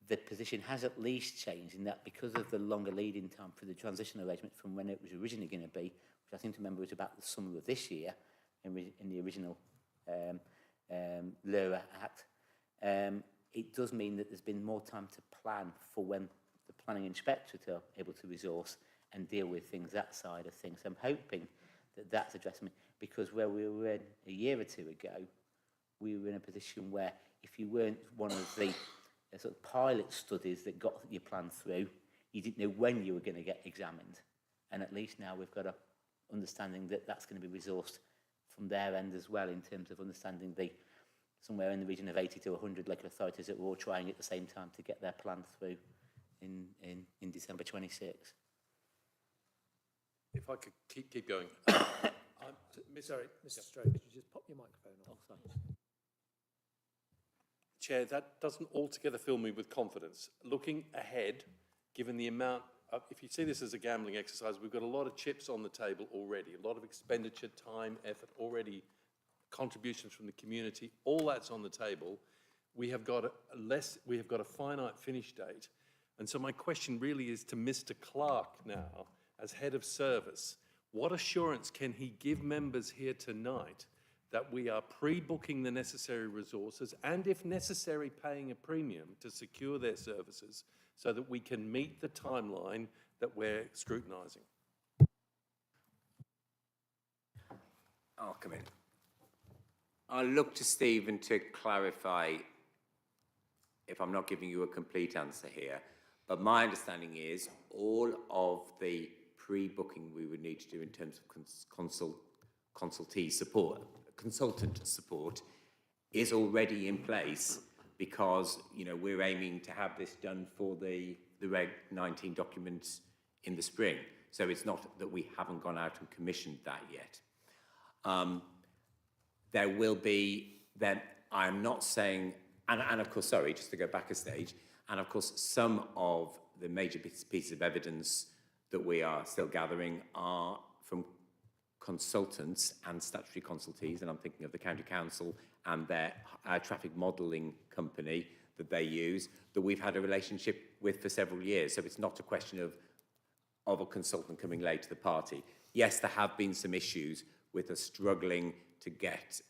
the position has at least changed in that, because of the longer lead-in time for the transition arrangement from when it was originally going to be, which I seem to remember was about the summer of this year in the original LURA Act, it does mean that there's been more time to plan for when the planning inspector are able to resource and deal with things, that side of things. I'm hoping that that's addressing, because where we were in a year or two ago, we were in a position where if you weren't one of the sort of pilot studies that got your plan through, you didn't know when you were going to get examined. And at least now we've got a understanding that that's going to be resourced from their end as well, in terms of understanding the somewhere in the region of 80 to 100 local authorities that were all trying at the same time to get their plan through in December 26. If I could keep going. Sorry, Mr. Stroke, could you just pop your microphone on? Oh, sorry. Chair, that doesn't altogether fill me with confidence. Looking ahead, given the amount of, if you see this as a gambling exercise, we've got a lot of chips on the table already, a lot of expenditure, time, effort already, contributions from the community, all that's on the table. We have got a finite finish date. And so my question really is to Mr. Clark now, as head of service. What assurance can he give members here tonight that we are pre-booking the necessary resources and, if necessary, paying a premium to secure their services so that we can meet the timeline that we're scrutinising? I'll come in. I'll look to Stephen to clarify if I'm not giving you a complete answer here. But my understanding is all of the pre-booking we would need to do in terms of consultant support is already in place, because, you know, we're aiming to have this done for the Reg 19 documents in the spring. So it's not that we haven't gone out and commissioned that yet. There will be, then I'm not saying, and of course, sorry, just to go back a stage, and of course, some of the major pieces of evidence that we are still gathering are from consultants and statutory consultees, and I'm thinking of the County Council and their traffic modelling company that they use, that we've had a relationship with for several years. So it's not a question of a consultant coming late to the party. Yes, there have been some issues with us struggling to get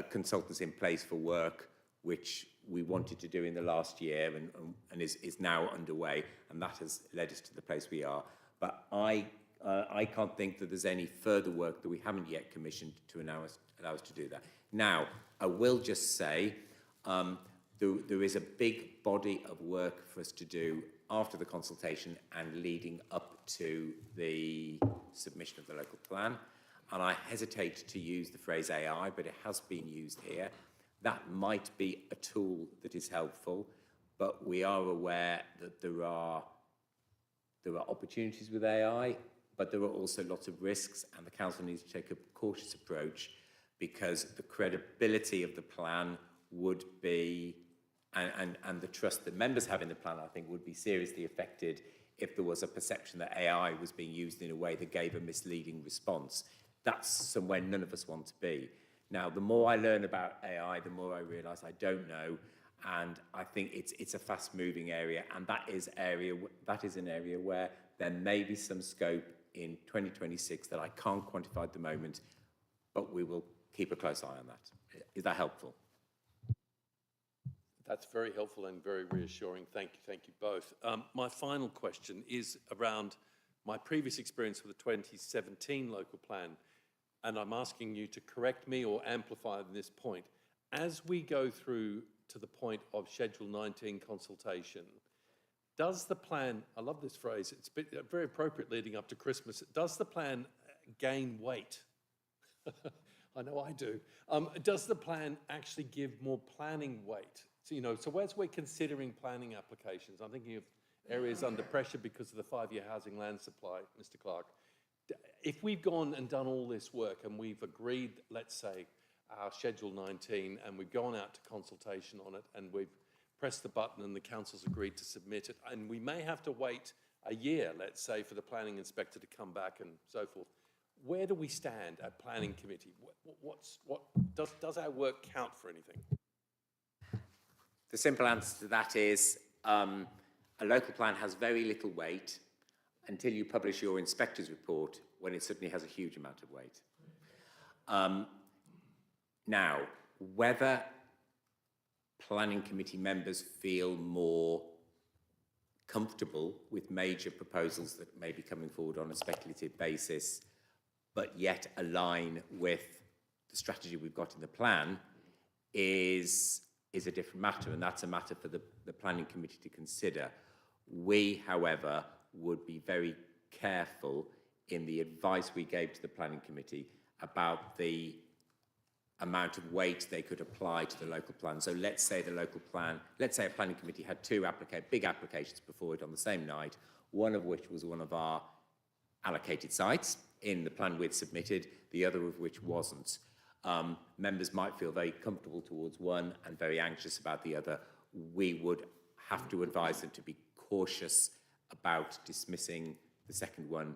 consultants in place for work, which we wanted to do in the last year and is now underway, and that has led us to the place we are. But I can't think that there's any further work that we haven't yet commissioned to allow us to do that. Now, I will just say there is a big body of work for us to do after the consultation and leading up to the submission of the local plan. And I hesitate to use the phrase AI, but it has been used here. That might be a tool that is helpful. but we are aware that there are opportunities with AI, but there are also lots of risks, and the council needs to take a cautious approach because the credibility of the plan would be, and the trust that members have in the plan, I think, would be seriously affected if there was a perception that AI was being used in a way that gave a misleading response. That's somewhere none of us want to be. Now, the more I learn about AI, the more I realise I don't know, and I think it's a fast-moving area, and that is an area where there may be some scope in 2026 that I can't quantify at the moment, but we will keep a close eye on that. Is that helpful? That's very helpful and very reassuring. Thank you both. My final question is around my previous experience with the 2017 local plan, and I'm asking you to correct me or amplify this point. As we go through to the point of Schedule 19 consultation, does the plan, I love this phrase, it's very appropriate leading up to Christmas, does the plan gain weight? I know I do. Does the plan actually give more planning weight? So, so as we're considering planning applications, I'm thinking of areas under pressure because of the 5-year housing land supply, Mr. Clark. If we've gone and done all this work and we've agreed, let's say, our Schedule 19, and we've gone out to consultation on it, and we've pressed the button and the council's agreed to submit it, and we may have to wait a year, let's say, for the planning inspector to come back and so forth. Where do we stand at planning committee? Does our work count for anything? The simple answer to that is a local plan has very little weight until you publish your inspector's report, when it suddenly has a huge amount of weight. Now, whether planning committee members feel more comfortable with major proposals that may be coming forward on a speculative basis, but yet align with the strategy we've got in the plan is a different matter, and that's a matter for the planning committee to consider. We, however, would be very careful in the advice we gave to the planning committee about the amount of weight they could apply to the local plan. So let's say a planning committee had two big applications before it on the same night, one of which was one of our allocated sites in the plan we'd submitted, the other of which wasn't. Members might feel very comfortable towards one and very anxious about the other. We would have to advise them to be cautious about dismissing the second one,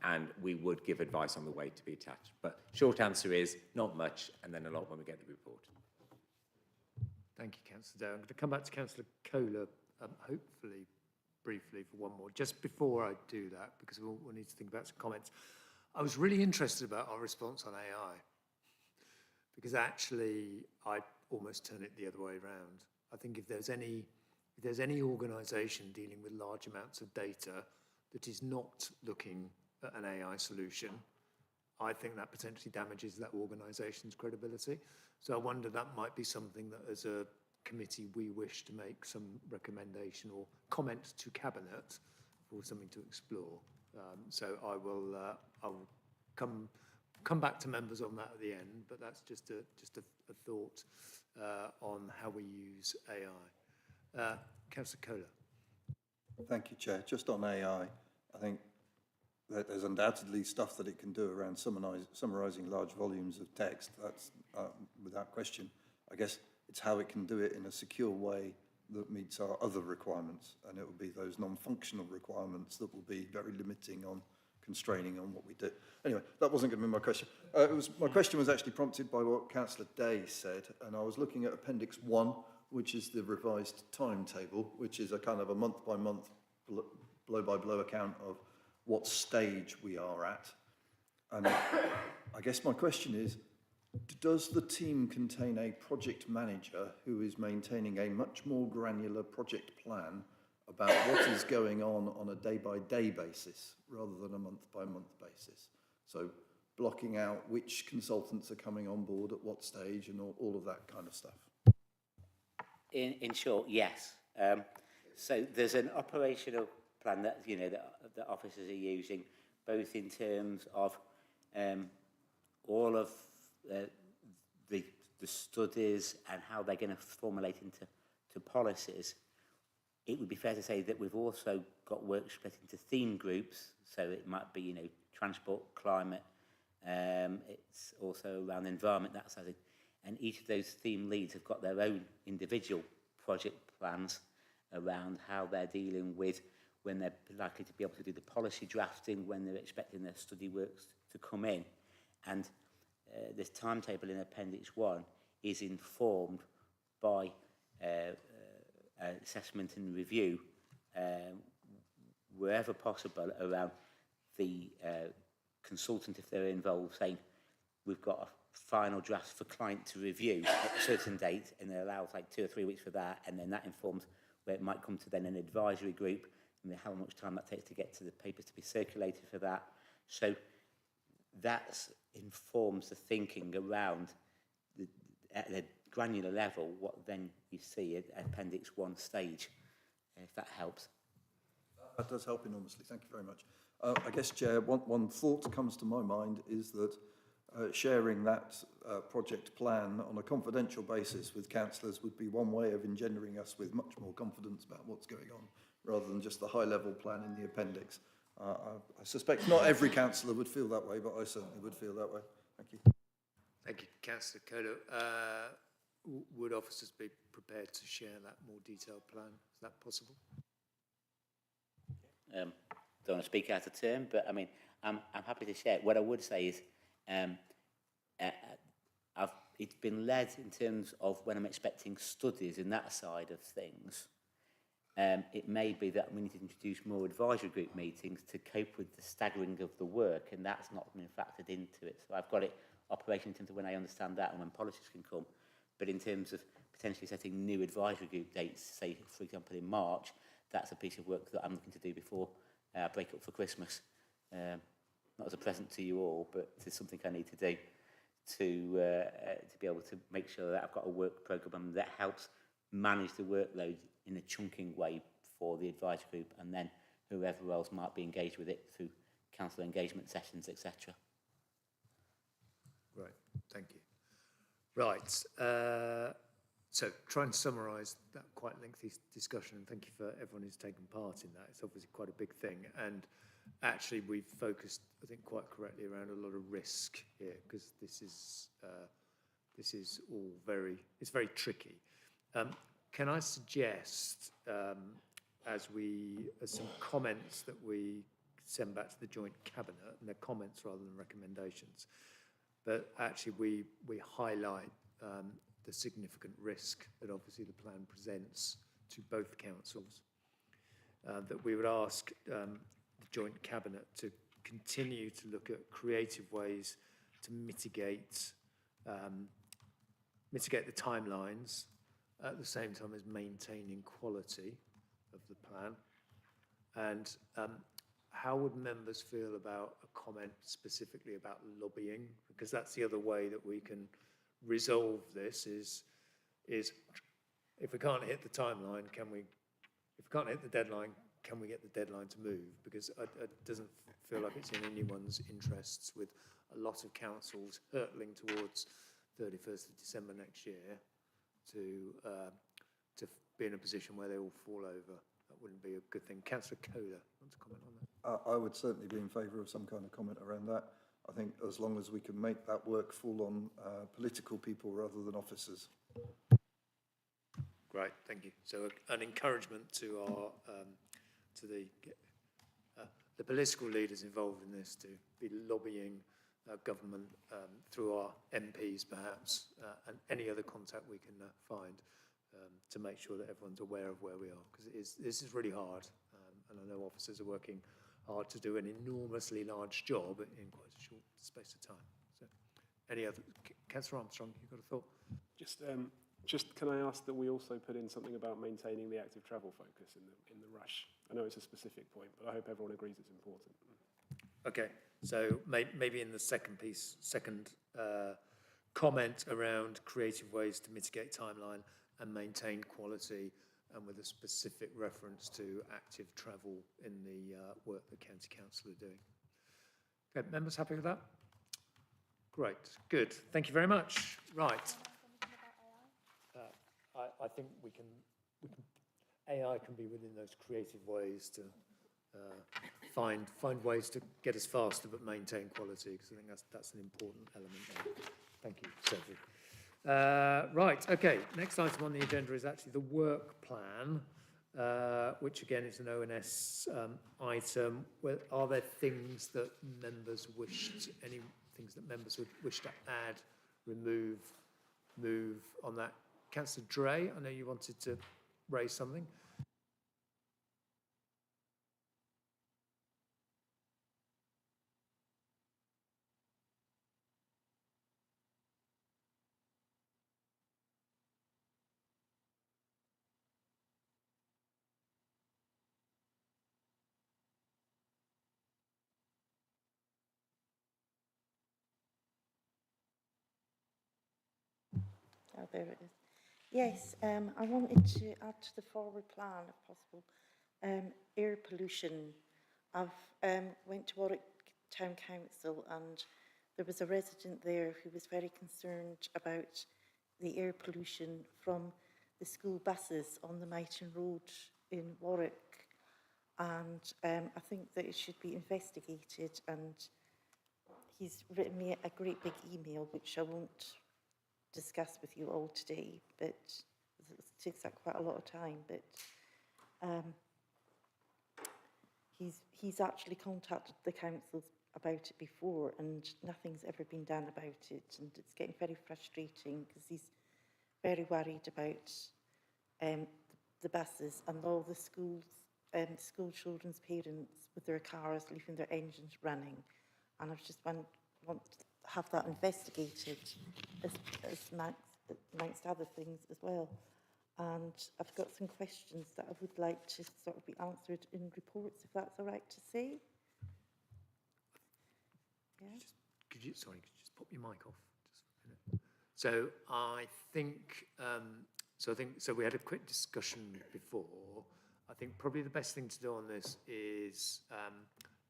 and we would give advice on the weight to be attached. But short answer is not much, and then a lot when we get the report. Thank you, Councillor Day. I'm going to come back to Councillor Kohler, hopefully briefly for one more. Just before I do that, because we'll need to think about some comments, I was really interested about our response on AI, because actually I almost turn it the other way around. I think if there's any organisation dealing with large amounts of data that is not looking at an AI solution, I think that potentially damages that organisation's credibility. So I wonder that might be something that as a committee we wish to make some recommendation or comment to Cabinet for something to explore. So I will come back to members on that at the end, but that's just a thought on how we use AI. Councillor Kohler. Thank you, Chair. Just on AI, I think that there's undoubtedly stuff that it can do around summarising large volumes of text. That's without question. I guess it's how it can do it in a secure way that meets our other requirements, and it will be those non-functional requirements that will be very limiting on constraining on what we do. Anyway, that wasn't going to be my question. My question was actually prompted by what Councillor Day said, and I was looking at Appendix 1, which is the revised timetable, which is a kind of a month-by-month, blow-by-blow account of what stage we are at. And I guess my question is, does the team contain a project manager who is maintaining a much more granular project plan about what is going on a day-by-day basis rather than a month-by-month basis? So blocking out which consultants are coming on board at what stage and all of that kind of stuff. In short, yes. So there's an operational plan that that officers are using, both in terms of all of the studies and how they're going to formulate into to policies, it would be fair to say that we've also got work split into theme groups. So it might be, you know, transport, climate. It's also around the environment, that sort of thing. And each of those theme leads have got their own individual project plans around how they're dealing with when they're likely to be able to do the policy drafting, when they're expecting their study works to come in. And this timetable in Appendix 1 is informed by assessment and review, wherever possible, around the consultant, if they're involved, saying, we've got a final draft for client to review at a certain date, and it allows like 2 or 3 weeks for that, and then that informs where it might come to then an advisory group, and how much time that takes to get to the papers to be circulated for that. So that informs the thinking around at the granular level, what then you see at Appendix 1 stage, if that helps. That does help enormously. Thank you very much. I guess, Chair, one thought comes to my mind is that sharing that project plan on a confidential basis with councillors would be one way of engendering us with much more confidence about what's going on, rather than just the high-level plan in the appendix. I suspect not every councillor would feel that way, but I certainly would feel that way. Thank you. Thank you, Councillor Kodo. Would officers be prepared to share that more detailed plan? Is that possible? Don't want to speak out of turn, but I mean, I'm happy to share. What I would say is, it's been led in terms of when I'm expecting studies and that side of things. It may be that we need to introduce more advisory group meetings to cope with the staggering of the work, and that's not been factored into it. So I've got it operational in terms of when I understand that and when policies can come. But in terms of potentially setting new advisory group dates, say, for example, in March, that's a piece of work that I'm looking to do before I break up for Christmas. Not as a present to you all, but it's something I need to do to be able to make sure that I've got a work programme that helps manage the workload in a chunking way for the advisory group, and then whoever else might be engaged with it through council engagement sessions, etc. Right, thank you. Right, so trying to summarise that quite lengthy discussion, and thank you for everyone who's taken part in that. It's obviously quite a big thing, and actually we've focused, I think, quite correctly around a lot of risk here, because this is all very tricky. Can I suggest, as some comments that we send back to the Joint Cabinet, and they're comments rather than recommendations, but actually we highlight the significant risk that obviously the plan presents to both councils, that we would ask the Joint Cabinet to continue to look at creative ways to mitigate the timelines at the same time as maintaining quality of the plan. And how would members feel about a comment specifically about lobbying? Because that's the other way that we can resolve this is if we can't hit the timeline, if we can't hit the deadline, can we get the deadline to move? Because it doesn't feel like it's in anyone's interests, with a lot of councils hurtling towards 31st of December next year to be in a position where they all fall over. That wouldn't be a good thing. Councillor Koda, want to comment on that? I would certainly be in favour of some kind of comment around that. I think as long as we can make that work fall on political people rather than officers. Great, thank you. So an encouragement to our to the political leaders involved in this to be lobbying government through our MPs perhaps, and any other contact we can find to make sure that everyone's aware of where we are, because this is really hard, and I know officers are working hard to do an enormously large job in quite a short space of time. So, any other? Councillor Armstrong, you've got a thought? Just can I ask that we also put in something about maintaining the active travel focus in the rush? I know it's a specific point, but I hope everyone agrees it's important. Okay, so maybe in the second comment around creative ways to mitigate timeline and maintain quality, and with a specific reference to active travel in the work the County Council are doing. Okay, members happy with that? Great, good. Thank you very much. Right. I think we can AI can be within those creative ways to find ways to get us faster but maintain quality, because I think that's an important element there. Thank you, Cedric. Right, okay, next item on the agenda is actually the work plan, which again is an ONS item. Are there things that members any things that members would wish to add, remove, move on that? Councillor Dre, I know you wanted to raise something. Oh, there it is. Yes, I wanted to add to the forward plan, if possible, air pollution. I've went to Warwick Town Council, and there was a resident there who was very concerned about the air pollution from the school buses on the Mighton Road in Warwick. And I think that it should be investigated, and he's written me a great big email, which I won't discuss with you all today, but it takes up quite a lot of time. But he's actually contacted the councils about it before, and nothing's ever been done about it, and it's getting very frustrating because he's very worried about the buses and all the school children's parents with their cars leaving their engines running, and I just want to have that investigated as amongst other things as well. And I've got some questions that I would like to sort of be answered in reports, if that's all right to say. Yeah. Could you just pop your mic off just for a minute? So I think so we had a quick discussion before. I think probably the best thing to do on this is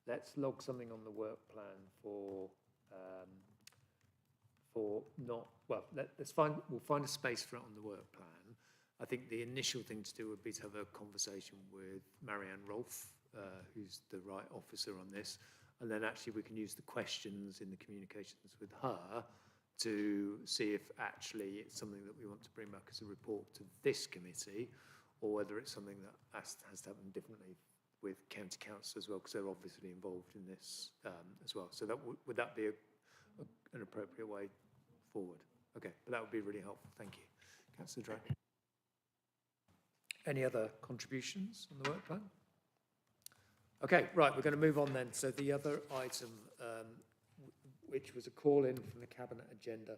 let's log something on the work plan for not, well, we'll find a space for it on the work plan. I think the initial thing to do would be to have a conversation with Marianne Rolfe, who's the right officer on this, and then actually we can use the questions in the communications with her to see if actually it's something that we want to bring back as a report to this committee, or whether it's something that has to happen differently with county council as well, because they're obviously involved in this as well. So that would that be an appropriate way forward? Okay, but that would be really helpful. Thank you. Councillor Drake. Any other contributions on the work plan? Okay, right, we're going to move on then. So the other item, which was a call in from the Cabinet agenda,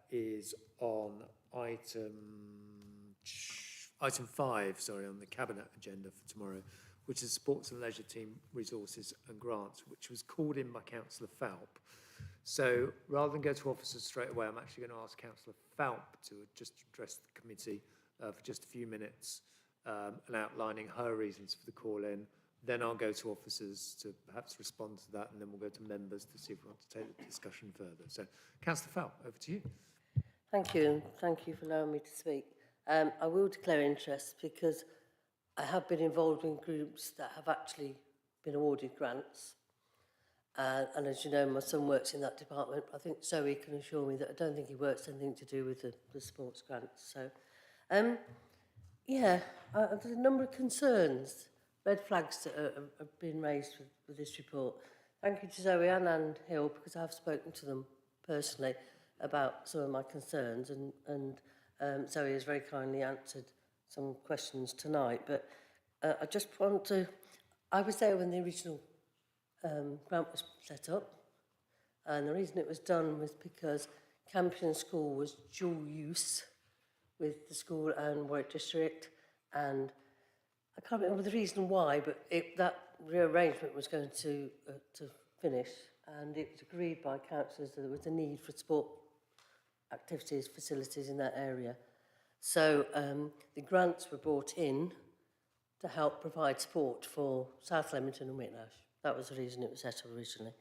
is on item 5, on the Cabinet agenda for tomorrow, which is Sports and Leisure Team Resources and Grants, which was called in by Councillor Falp. So rather than go to officers straight away, I'm actually going to ask Councillor Falp to just address the committee for just a few minutes and outlining her reasons for the call in. Then I'll go to officers to perhaps respond to that, and then we'll go to members to see if we want to take the discussion further. So, Councillor Falp, over to you. Thank you. Thank you for allowing me to speak. I will declare interest because I have been involved in groups that have actually been awarded grants. And as you know, my son works in that department. I think Zoe can assure me that I don't think he works anything to do with the sports grants. So, there's a number of concerns, red flags that have been raised with this report. Thank you to Zoe and Hill, because I've spoken to them personally about some of my concerns, and Zoe has very kindly answered some questions tonight. But I just want to, I was there when the original grant was set up, and the reason it was done was because Campion School was dual use with the school and Warwick District, and I can't remember the reason why, but that rearrangement was going to finish, and it was agreed by councillors that there was a need for sport activities, facilities in that area. So the grants were brought in to help provide support for South Leamington and Whitlash. That was the reason it was set up originally.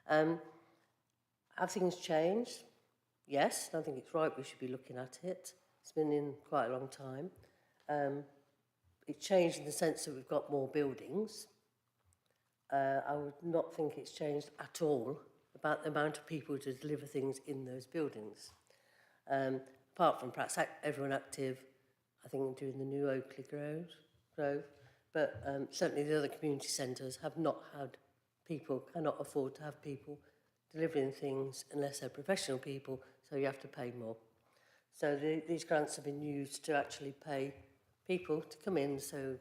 Have things changed? Yes, I think it's right we should be looking at it. It's been in quite a long time. It's changed in the sense that we've got more buildings. I would not think it's changed at all about the amount of people to deliver things in those buildings. Apart from perhaps everyone active, I think doing the new Oakley Grove, but certainly the other community centres have not had people, cannot afford to have people delivering things unless they're professional people, so you have to pay more. So these grants have been used to actually pay people to come in, so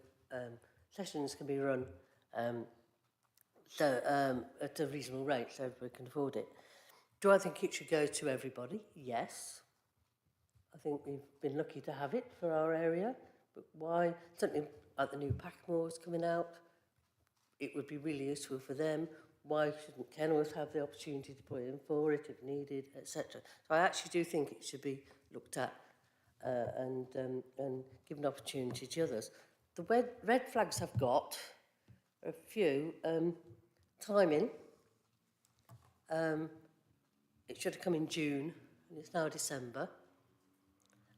sessions can be run at a reasonable rate, so everybody can afford it. Do I think it should go to everybody? Yes. I think we've been lucky to have it for our area, but why? Certainly like the new Packmore's coming out, it would be really useful for them. Why shouldn't Kenilworth have the opportunity to put in for it if needed, etc.? So I actually do think it should be looked at and given opportunity to others. The red flags I've got are a few. Timing. It should have come in June, and it's now December.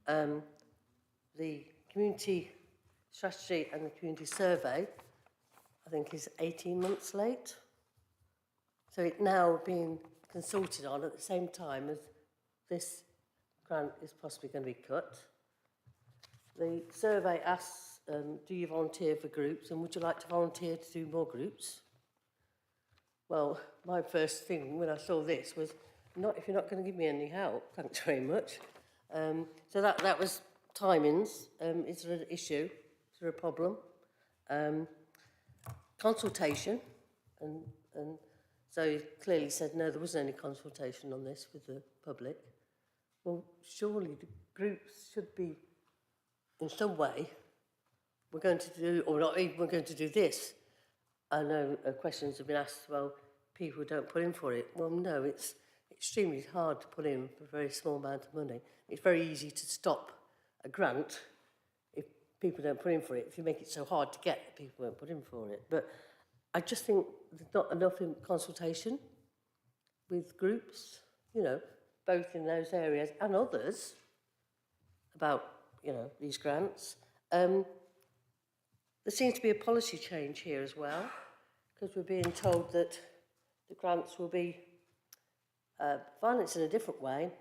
The community strategy and the community survey, I think, is 18 months late. So it's now being consulted on at the same time as this grant is possibly going to be cut. The survey asks, do you volunteer for groups, and would you like to volunteer to do more groups? Well, my first thing when I saw this was, not if you're not going to give me any help, thanks very much. So that was timings. Is there an issue? Is there a problem? Consultation, and so he clearly said no, there wasn't any consultation on this with the public. Well, surely the groups should be, in some way, we're going to do, or not even we're going to do this. I know questions have been asked, well, people don't put in for it. Well, no, it's extremely hard to put in for a very small amount of money. It's very easy to stop a grant if people don't put in for it. If you make it so hard to get, people won't put in for it. But I just think there's not enough in consultation with groups, you know, both in those areas and others about, you know, these grants. There seems to be a policy change here as well, because we're being told that the grants will be financed in a different way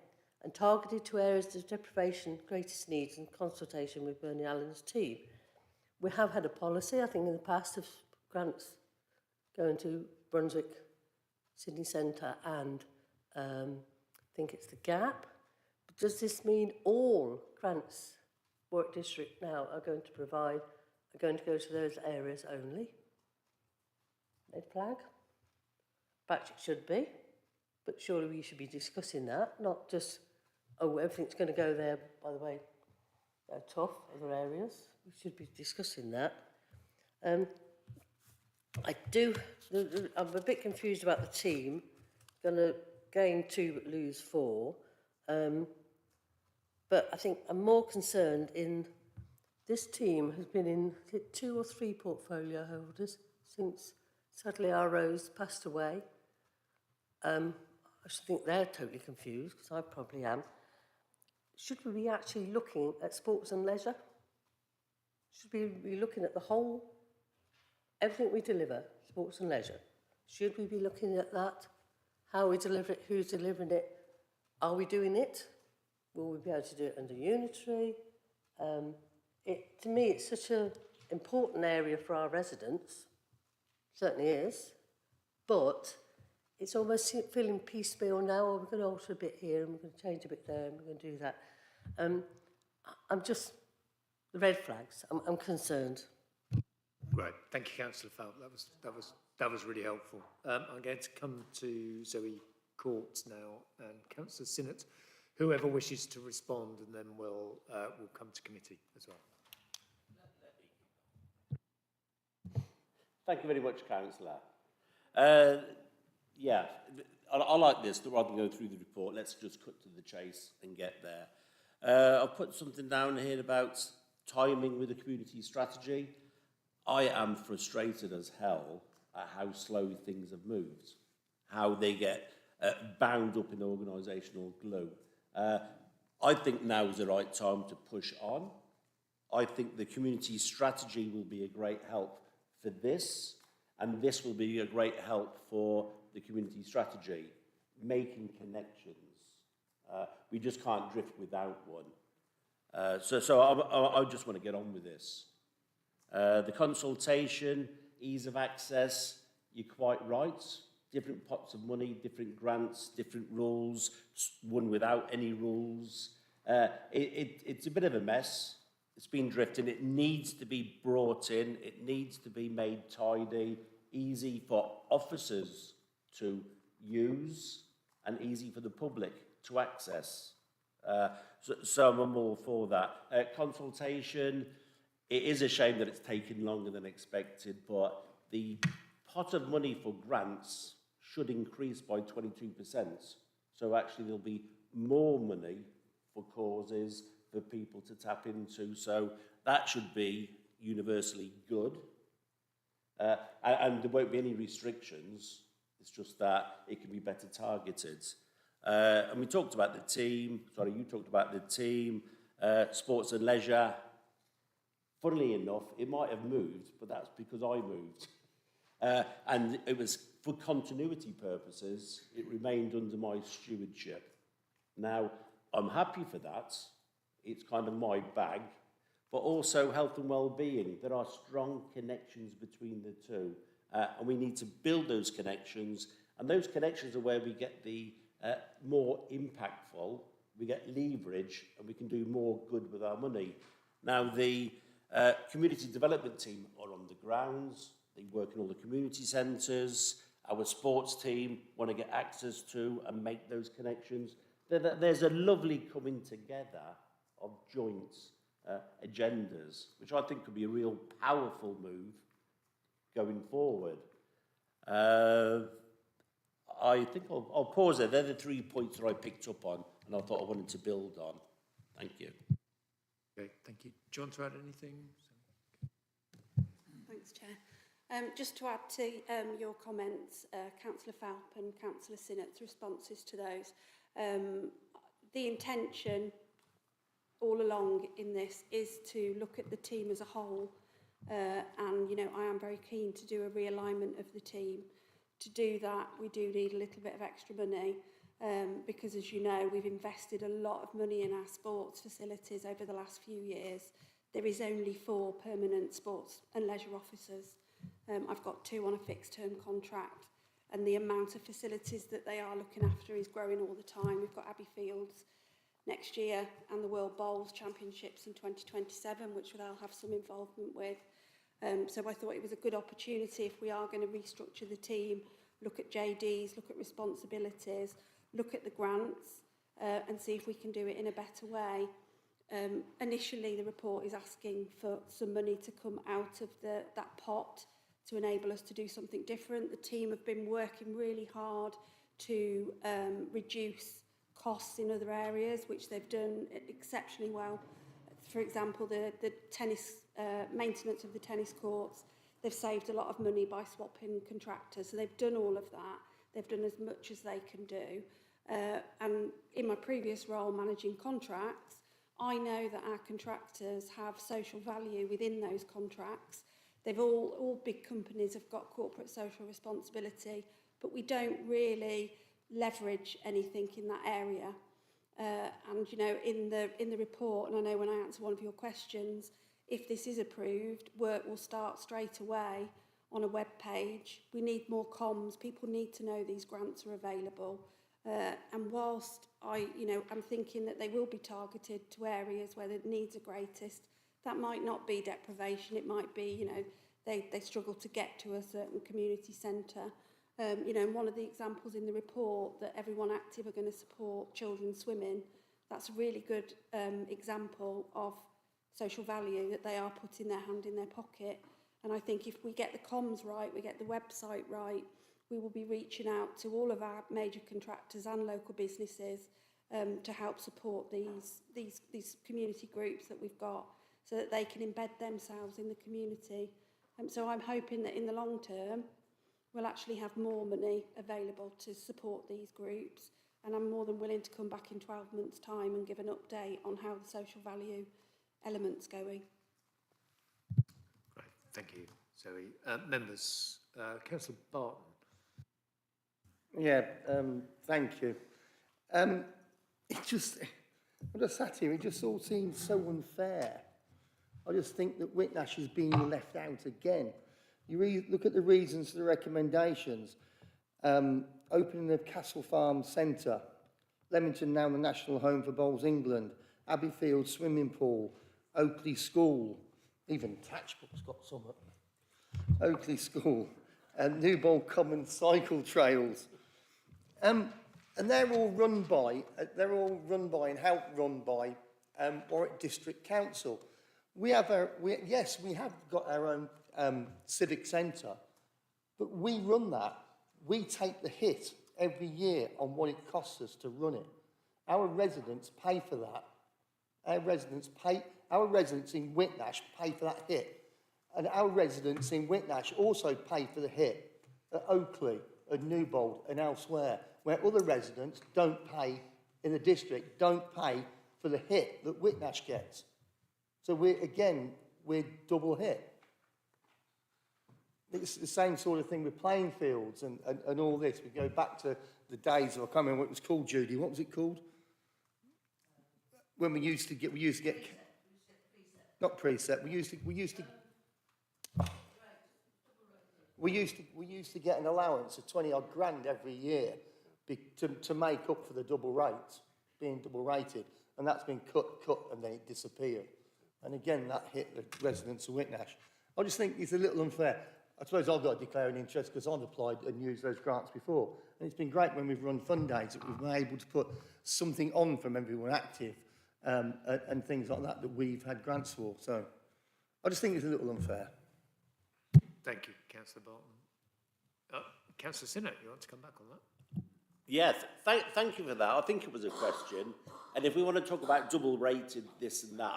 and targeted to areas of deprivation, greatest needs, and consultation with Bernie Allen's team. We have had a policy, I think, in the past of grants going to Brunswick Sydney Centre and I think it's the Gap. But does this mean all grants Warwick District now are going to provide, are going to go to those areas only? Red flag? Perhaps it should be, but surely we should be discussing that, not just, oh, everything's going to go there, by the way, they're tough, other areas. We should be discussing that. I'm a bit confused about the team. Going to gain 2 but lose 4. But I think I'm more concerned in this team has been in 2 or 3 portfolio holders since sadly our Rose passed away. I should think they're totally confused, because I probably am. Should we be actually looking at sports and leisure? Should we be looking at the whole, everything we deliver, sports and leisure? Should we be looking at that? How we deliver it, who's delivering it? Are we doing it? Will we be able to do it under unitary? To me, it's such an important area for our residents. Certainly is. But it's almost feeling piecemeal now. Oh, we're going to alter a bit here, and we're going to change a bit there, and we're going to do that. I'm just, the red flags, I'm concerned. Great. Thank you, Councillor Felt. That was really helpful. I'm going to come to Zoe Courts now and Councillor Sinnott, whoever wishes to respond, and then we'll come to committee as well. Thank you very much, Councillor. Yeah, I like this, that rather than go through the report, let's just cut to the chase and get there. I've put something down here about timing with the community strategy. I am frustrated as hell at how slow things have moved, how they get bound up in organisational glue. I think now is the right time to push on. I think the community strategy will be a great help for this, and this will be a great help for the community strategy, making connections. We just can't drift without one. So I just want to get on with this. The consultation, ease of access, you're quite right. Different pots of money, different grants, different rules, one without any rules. It's a bit of a mess. It's been drifting. It needs to be brought in. It needs to be made tidy, easy for officers to use and easy for the public to access. So I'm all for that. Consultation, it is a shame that it's taken longer than expected, but the pot of money for grants should increase by 22%. So actually there'll be more money for causes for people to tap into. So that should be universally good. And there won't be any restrictions. It's just that it can be better targeted. And we talked about the team. Sorry, you talked about the team, sports and leisure. Funnily enough, it might have moved, but that's because I moved. And it was for continuity purposes, it remained under my stewardship. Now, I'm happy for that. It's kind of my bag. But also health and well-being. There are strong connections between the two. And we need to build those connections. And those connections are where we get the more impactful, we get leverage, and we can do more good with our money. Now, the community development team are on the grounds. They work in all the community centres. Our sports team want to get access to and make those connections. There's a lovely coming together of joint agendas, which I think could be a real powerful move going forward. I think I'll pause there. They're the 3 points that I picked up on, and I thought I wanted to build on. Thank you. Okay, thank you. Do you want to add anything? Thanks, Chair. Just to add to your comments, Councillor Falp and Councillor Sinnott's responses to those, the intention all along in this is to look at the team as a whole, and, you know, I am very keen to do a realignment of the team. To do that, we do need a little bit of extra money, because, as you know, we've invested a lot of money in our sports facilities over the last few years. There is only 4 permanent sports and leisure officers. I've got 2 on a fixed-term contract, and the amount of facilities that they are looking after is growing all the time. We've got Abbey Fields next year and the World Bowls Championships in 2027, which they'll have some involvement with. So I thought it was a good opportunity, if we are going to restructure the team, look at JDs, look at responsibilities, look at the grants, and see if we can do it in a better way. Initially, the report is asking for some money to come out of that pot to enable us to do something different. The team have been working really hard to reduce costs in other areas, which they've done exceptionally well. For example, the tennis maintenance of the tennis courts, they've saved a lot of money by swapping contractors. So they've done all of that. They've done as much as they can do. And in my previous role managing contracts, I know that our contractors have social value within those contracts. They've all big companies have got corporate social responsibility, but we don't really leverage anything in that area. And, you know, in the report, and I know when I answer one of your questions, if this is approved, work will start straight away on a web page. We need more comms. People need to know these grants are available. And whilst I'm thinking that they will be targeted to areas where the needs are greatest, that might not be deprivation. It might be, you know, they struggle to get to a certain community centre. You know, one of the examples in the report that Everyone Active are going to support children swimming, that's a really good example of social value, that they are putting their hand in their pocket. And I think if we get the comms right, we get the website right, we will be reaching out to all of our major contractors and local businesses to help support these community groups that we've got, so that they can embed themselves in the community. So I'm hoping that in the long term, we'll actually have more money available to support these groups. And I'm more than willing to come back in 12 months' time and give an update on how the social value element's going. Thank you, Zoe. Members, Councillor Barton. Yeah, thank you. It just, when I sat here, it just all seems so unfair. I just think that Whitnash is being left out again. You look at the reasons for the recommendations. Opening the Castle Farm Centre, Leamington now the National Home for Bowls England, Abbeyfield Swimming Pool, Oakley School, even Tatchbrook's got some at Oakley School, and Newbold Common Cycle Trails. And they're all run by and helped run by Warwick District Council. We have got our own civic centre, but we run that. We take the hit every year on what it costs us to run it. Our residents pay for that. Our residents in Whitnash pay for that hit. And our residents in Whitnash also pay for the hit at Oakley, at Newbold and elsewhere, where other residents don't pay in the district, don't pay for the hit that Whitnash gets. So we're double hit. It's the same sort of thing with playing fields and all this. We go back to the days of, I can't remember what it was called, Judy. What was it called? When we used to get not preset. We used to get an allowance of 20 odd grand every year to make up for the double rates, being double rated, and that's been cut, and then it disappeared. And again, that hit the residents of Whitnash. I just think it's a little unfair. I suppose I've got to declare an interest because I've applied and used those grants before. And it's been great when we've run fund days that we've been able to put something on from everyone active and things like that we've had grants for. So I just think it's a little unfair. Thank you, Councillor Barton. Councillor Sinnott, you want to come back on that? Yeah, thank you for that. I think it was a question. And if we want to talk about double rated this and that,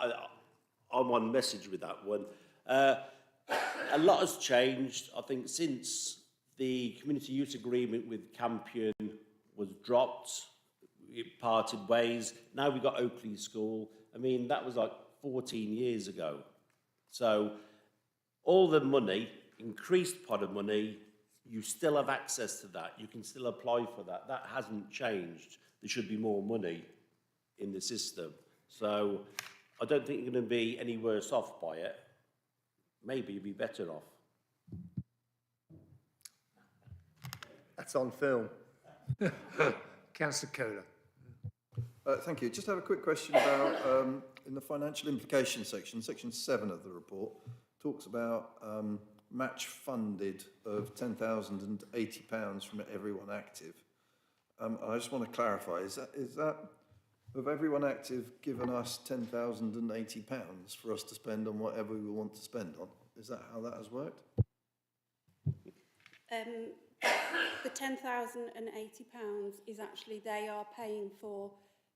I'm on message with that one. A lot has changed, I think, since the community use agreement with Campion was dropped, it parted ways. Now we've got Oakley School. I mean, that was like 14 years ago. So all the money, increased pot of money, you still have access to that. You can still apply for that. That hasn't changed. There should be more money in the system. So I don't think you're going to be any worse off by it. Maybe you'd be better off. That's on film. Councillor Kohler. Thank you. Just have a quick question about, in the financial implications section, section 7 of the report, talks about match funded of £10,080 from everyone active. I just want to clarify, is that have everyone active given us £10,080 for us to spend on whatever we want to spend on? Is that how that has worked? The £10,080 is actually, they are paying for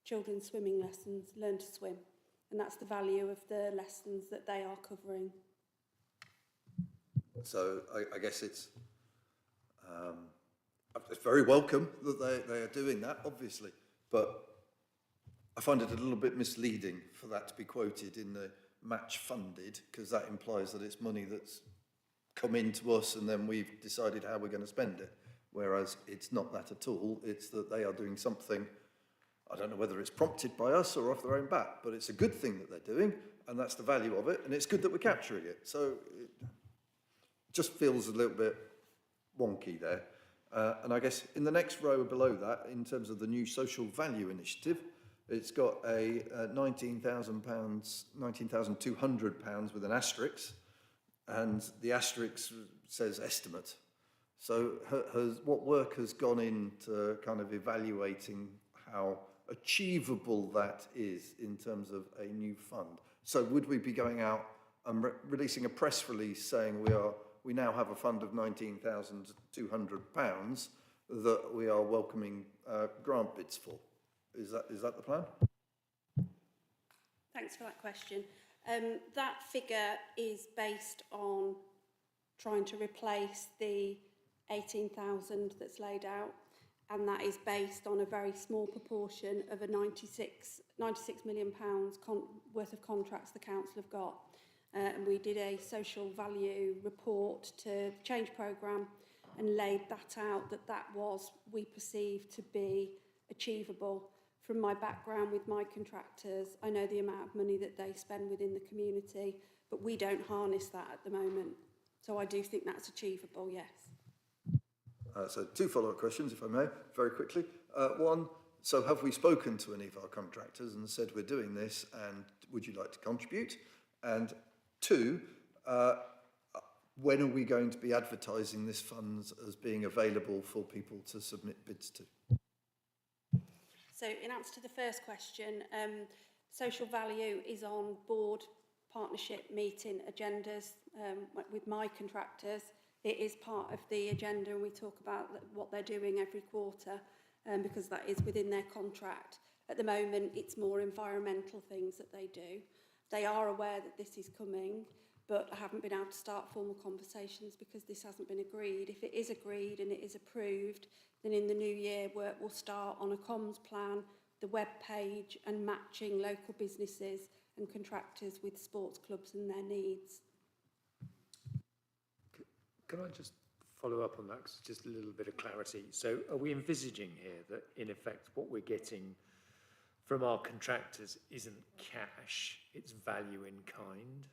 children's swimming lessons, Learn to Swim, and that's the value of the lessons that they are covering. So I guess it's very welcome that they are doing that, obviously, but I find it a little bit misleading for that to be quoted in the match funded, because that implies that it's money that's come into us and then we've decided how we're going to spend it, whereas it's not that at all. It's that they are doing something, I don't know whether it's prompted by us or off their own bat, but it's a good thing that they're doing, and that's the value of it, and it's good that we're capturing it. So it just feels a little bit wonky there. And I guess in the next row below that, in terms of the new social value initiative, it's got a £19,200 with an asterisk, and the asterisk says estimate. So what work has gone into kind of evaluating how achievable that is in terms of a new fund? So would we be going out and releasing a press release saying we now have a fund of £19,200 that we are welcoming grant bids for? Is that the plan? Thanks for that question. That figure is based on trying to replace the 18,000 that's laid out, and that is based on a very small proportion of a £96 million worth of contracts the council have got. and we did a social value report to the change programme and laid that out, that was, we perceived to be achievable. From my background with my contractors, I know the amount of money that they spend within the community, but we don't harness that at the moment. So I do think that's achievable, yes. So 2 follow-up questions, if I may, very quickly. One, so have we spoken to any of our contractors and said we're doing this and would you like to contribute? And 2, when are we going to be advertising this funds as being available for people to submit bids to? So in answer to the first question, social value is on board partnership meeting agendas with my contractors. It is part of the agenda, and we talk about what they're doing every quarter because that is within their contract. At the moment, it's more environmental things that they do. They are aware that this is coming, but I haven't been able to start formal conversations because this hasn't been agreed. If it is agreed and it is approved, then in the new year, work will start on a comms plan, the web page, and matching local businesses and contractors with sports clubs and their needs. Can I just follow up on that? 'Cause just a little bit of clarity. So are we envisaging here that, in effect, what we're getting from our contractors isn't cash, it's value in kind?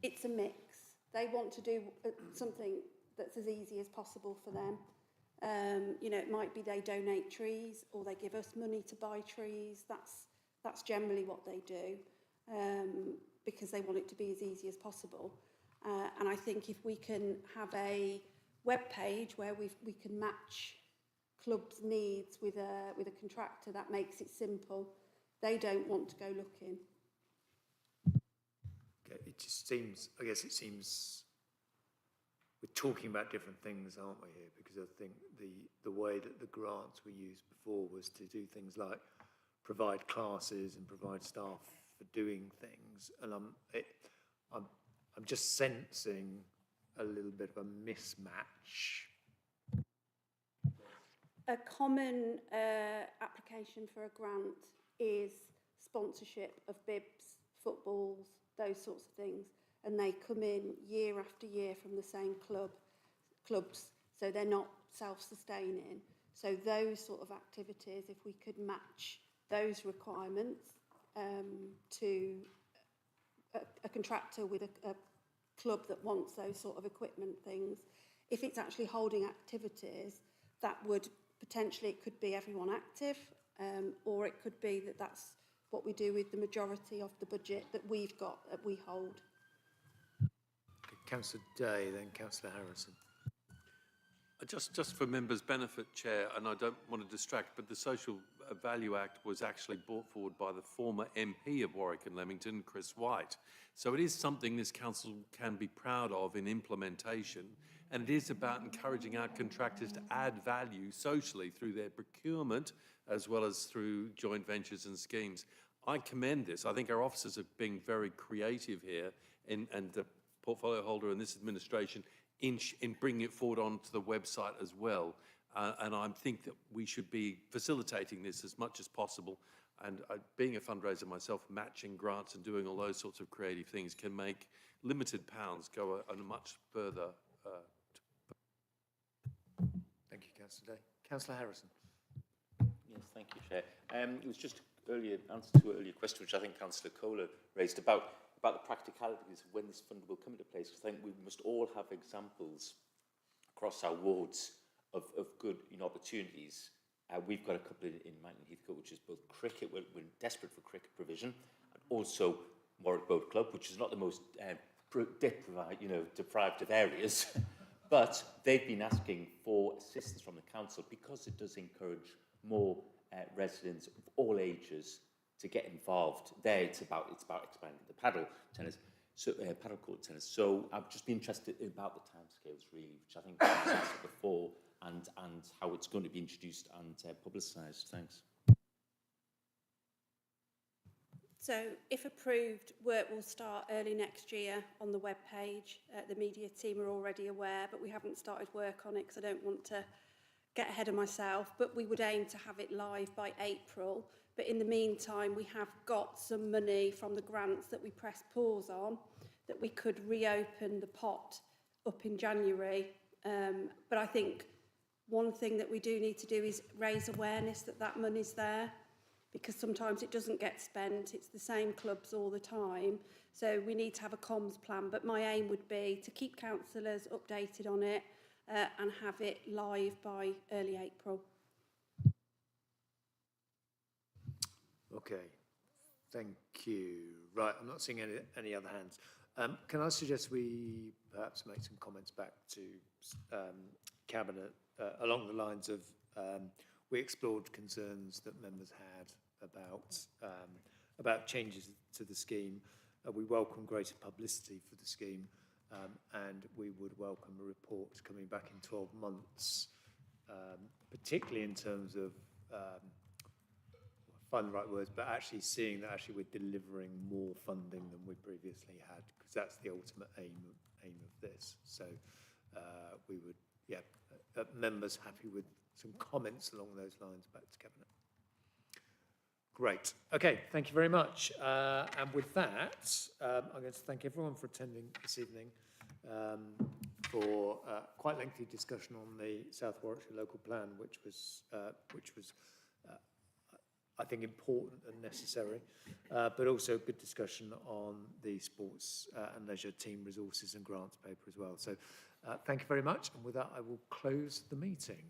It's a mix. They want to do something that's as easy as possible for them. You know, it might be they donate trees or they give us money to buy trees. That's generally what they do because they want it to be as easy as possible. And I think if we can have a web page where we can match clubs' needs with a contractor, that makes it simple. They don't want to go looking. Okay, it just seems, I guess it seems we're talking about different things, aren't we, here? Because I think the way that the grants were used before was to do things like provide classes and provide staff for doing things. And I'm just sensing a little bit of a mismatch. A common application for a grant is sponsorship of bibs, footballs, those sorts of things. And they come in year after year from the same clubs, so they're not self-sustaining. So those sort of activities, if we could match those requirements to a contractor with a club that wants those sort of equipment things, if it's actually holding activities, that would potentially, it could be everyone active, or it could be that that's what we do with the majority of the budget that we've got, that we hold. Councillor Day, then Councillor Harrison. Just for members' benefit, Chair, and I don't want to distract, but the Social Value Act was actually brought forward by the former MP of Warwick and Leamington, Chris White. So it is something this council can be proud of in implementation, and it is about encouraging our contractors to add value socially through their procurement as well as through joint ventures and schemes. I commend this. I think our officers are being very creative here, and the portfolio holder and this administration in bringing it forward onto the website as well. And I think that we should be facilitating this as much as possible. And being a fundraiser myself, matching grants and doing all those sorts of creative things can make limited pounds go a much further. Thank you, Councillor Day. Councillor Harrison. Yes, thank you, Chair. It was just earlier answer to an earlier question, which I think Councillor Kohler raised about the practicalities of when this fund will come into place. I think we must all have examples across our wards of good opportunities. We've got a couple in Mountain Heathcote, which is both cricket, we're desperate for cricket provision, and also Warwick Boat Club, which is not the most deprived of areas, but they've been asking for assistance from the council because it does encourage more residents of all ages to get involved. There, it's about expanding the paddle court tennis. So I've just been interested about the timescales, really, which I think was asked before, and how it's going to be introduced and publicised. Thanks. So, if approved, work will start early next year on the web page. The media team are already aware, but we haven't started work on it because I don't want to get ahead of myself, but we would aim to have it live by April. But in the meantime, we have got some money from the grants that we pressed pause on, that we could reopen the pot up in January. But I think one thing that we do need to do is raise awareness that that money's there, because sometimes it doesn't get spent. It's the same clubs all the time. So we need to have a comms plan. But my aim would be to keep councillors updated on it and have it live by early April. Okay, thank you. Right, I'm not seeing any other hands. Can I suggest we perhaps make some comments back to Cabinet along the lines of we explored concerns that members had about changes to the scheme. We welcome greater publicity for the scheme, and we would welcome a report coming back in 12 months, particularly in terms of find the right words, but actually seeing that actually we're delivering more funding than we previously had, because that's the ultimate aim of this. So we would, members happy with some comments along those lines back to Cabinet. Great. Okay, thank you very much. And with that, I'm going to thank everyone for attending this evening for quite lengthy discussion on the South Warwickshire local plan, which was I think important and necessary, but also a good discussion on the sports and leisure team resources and grants paper as well. So thank you very much. And with that, I will close the meeting.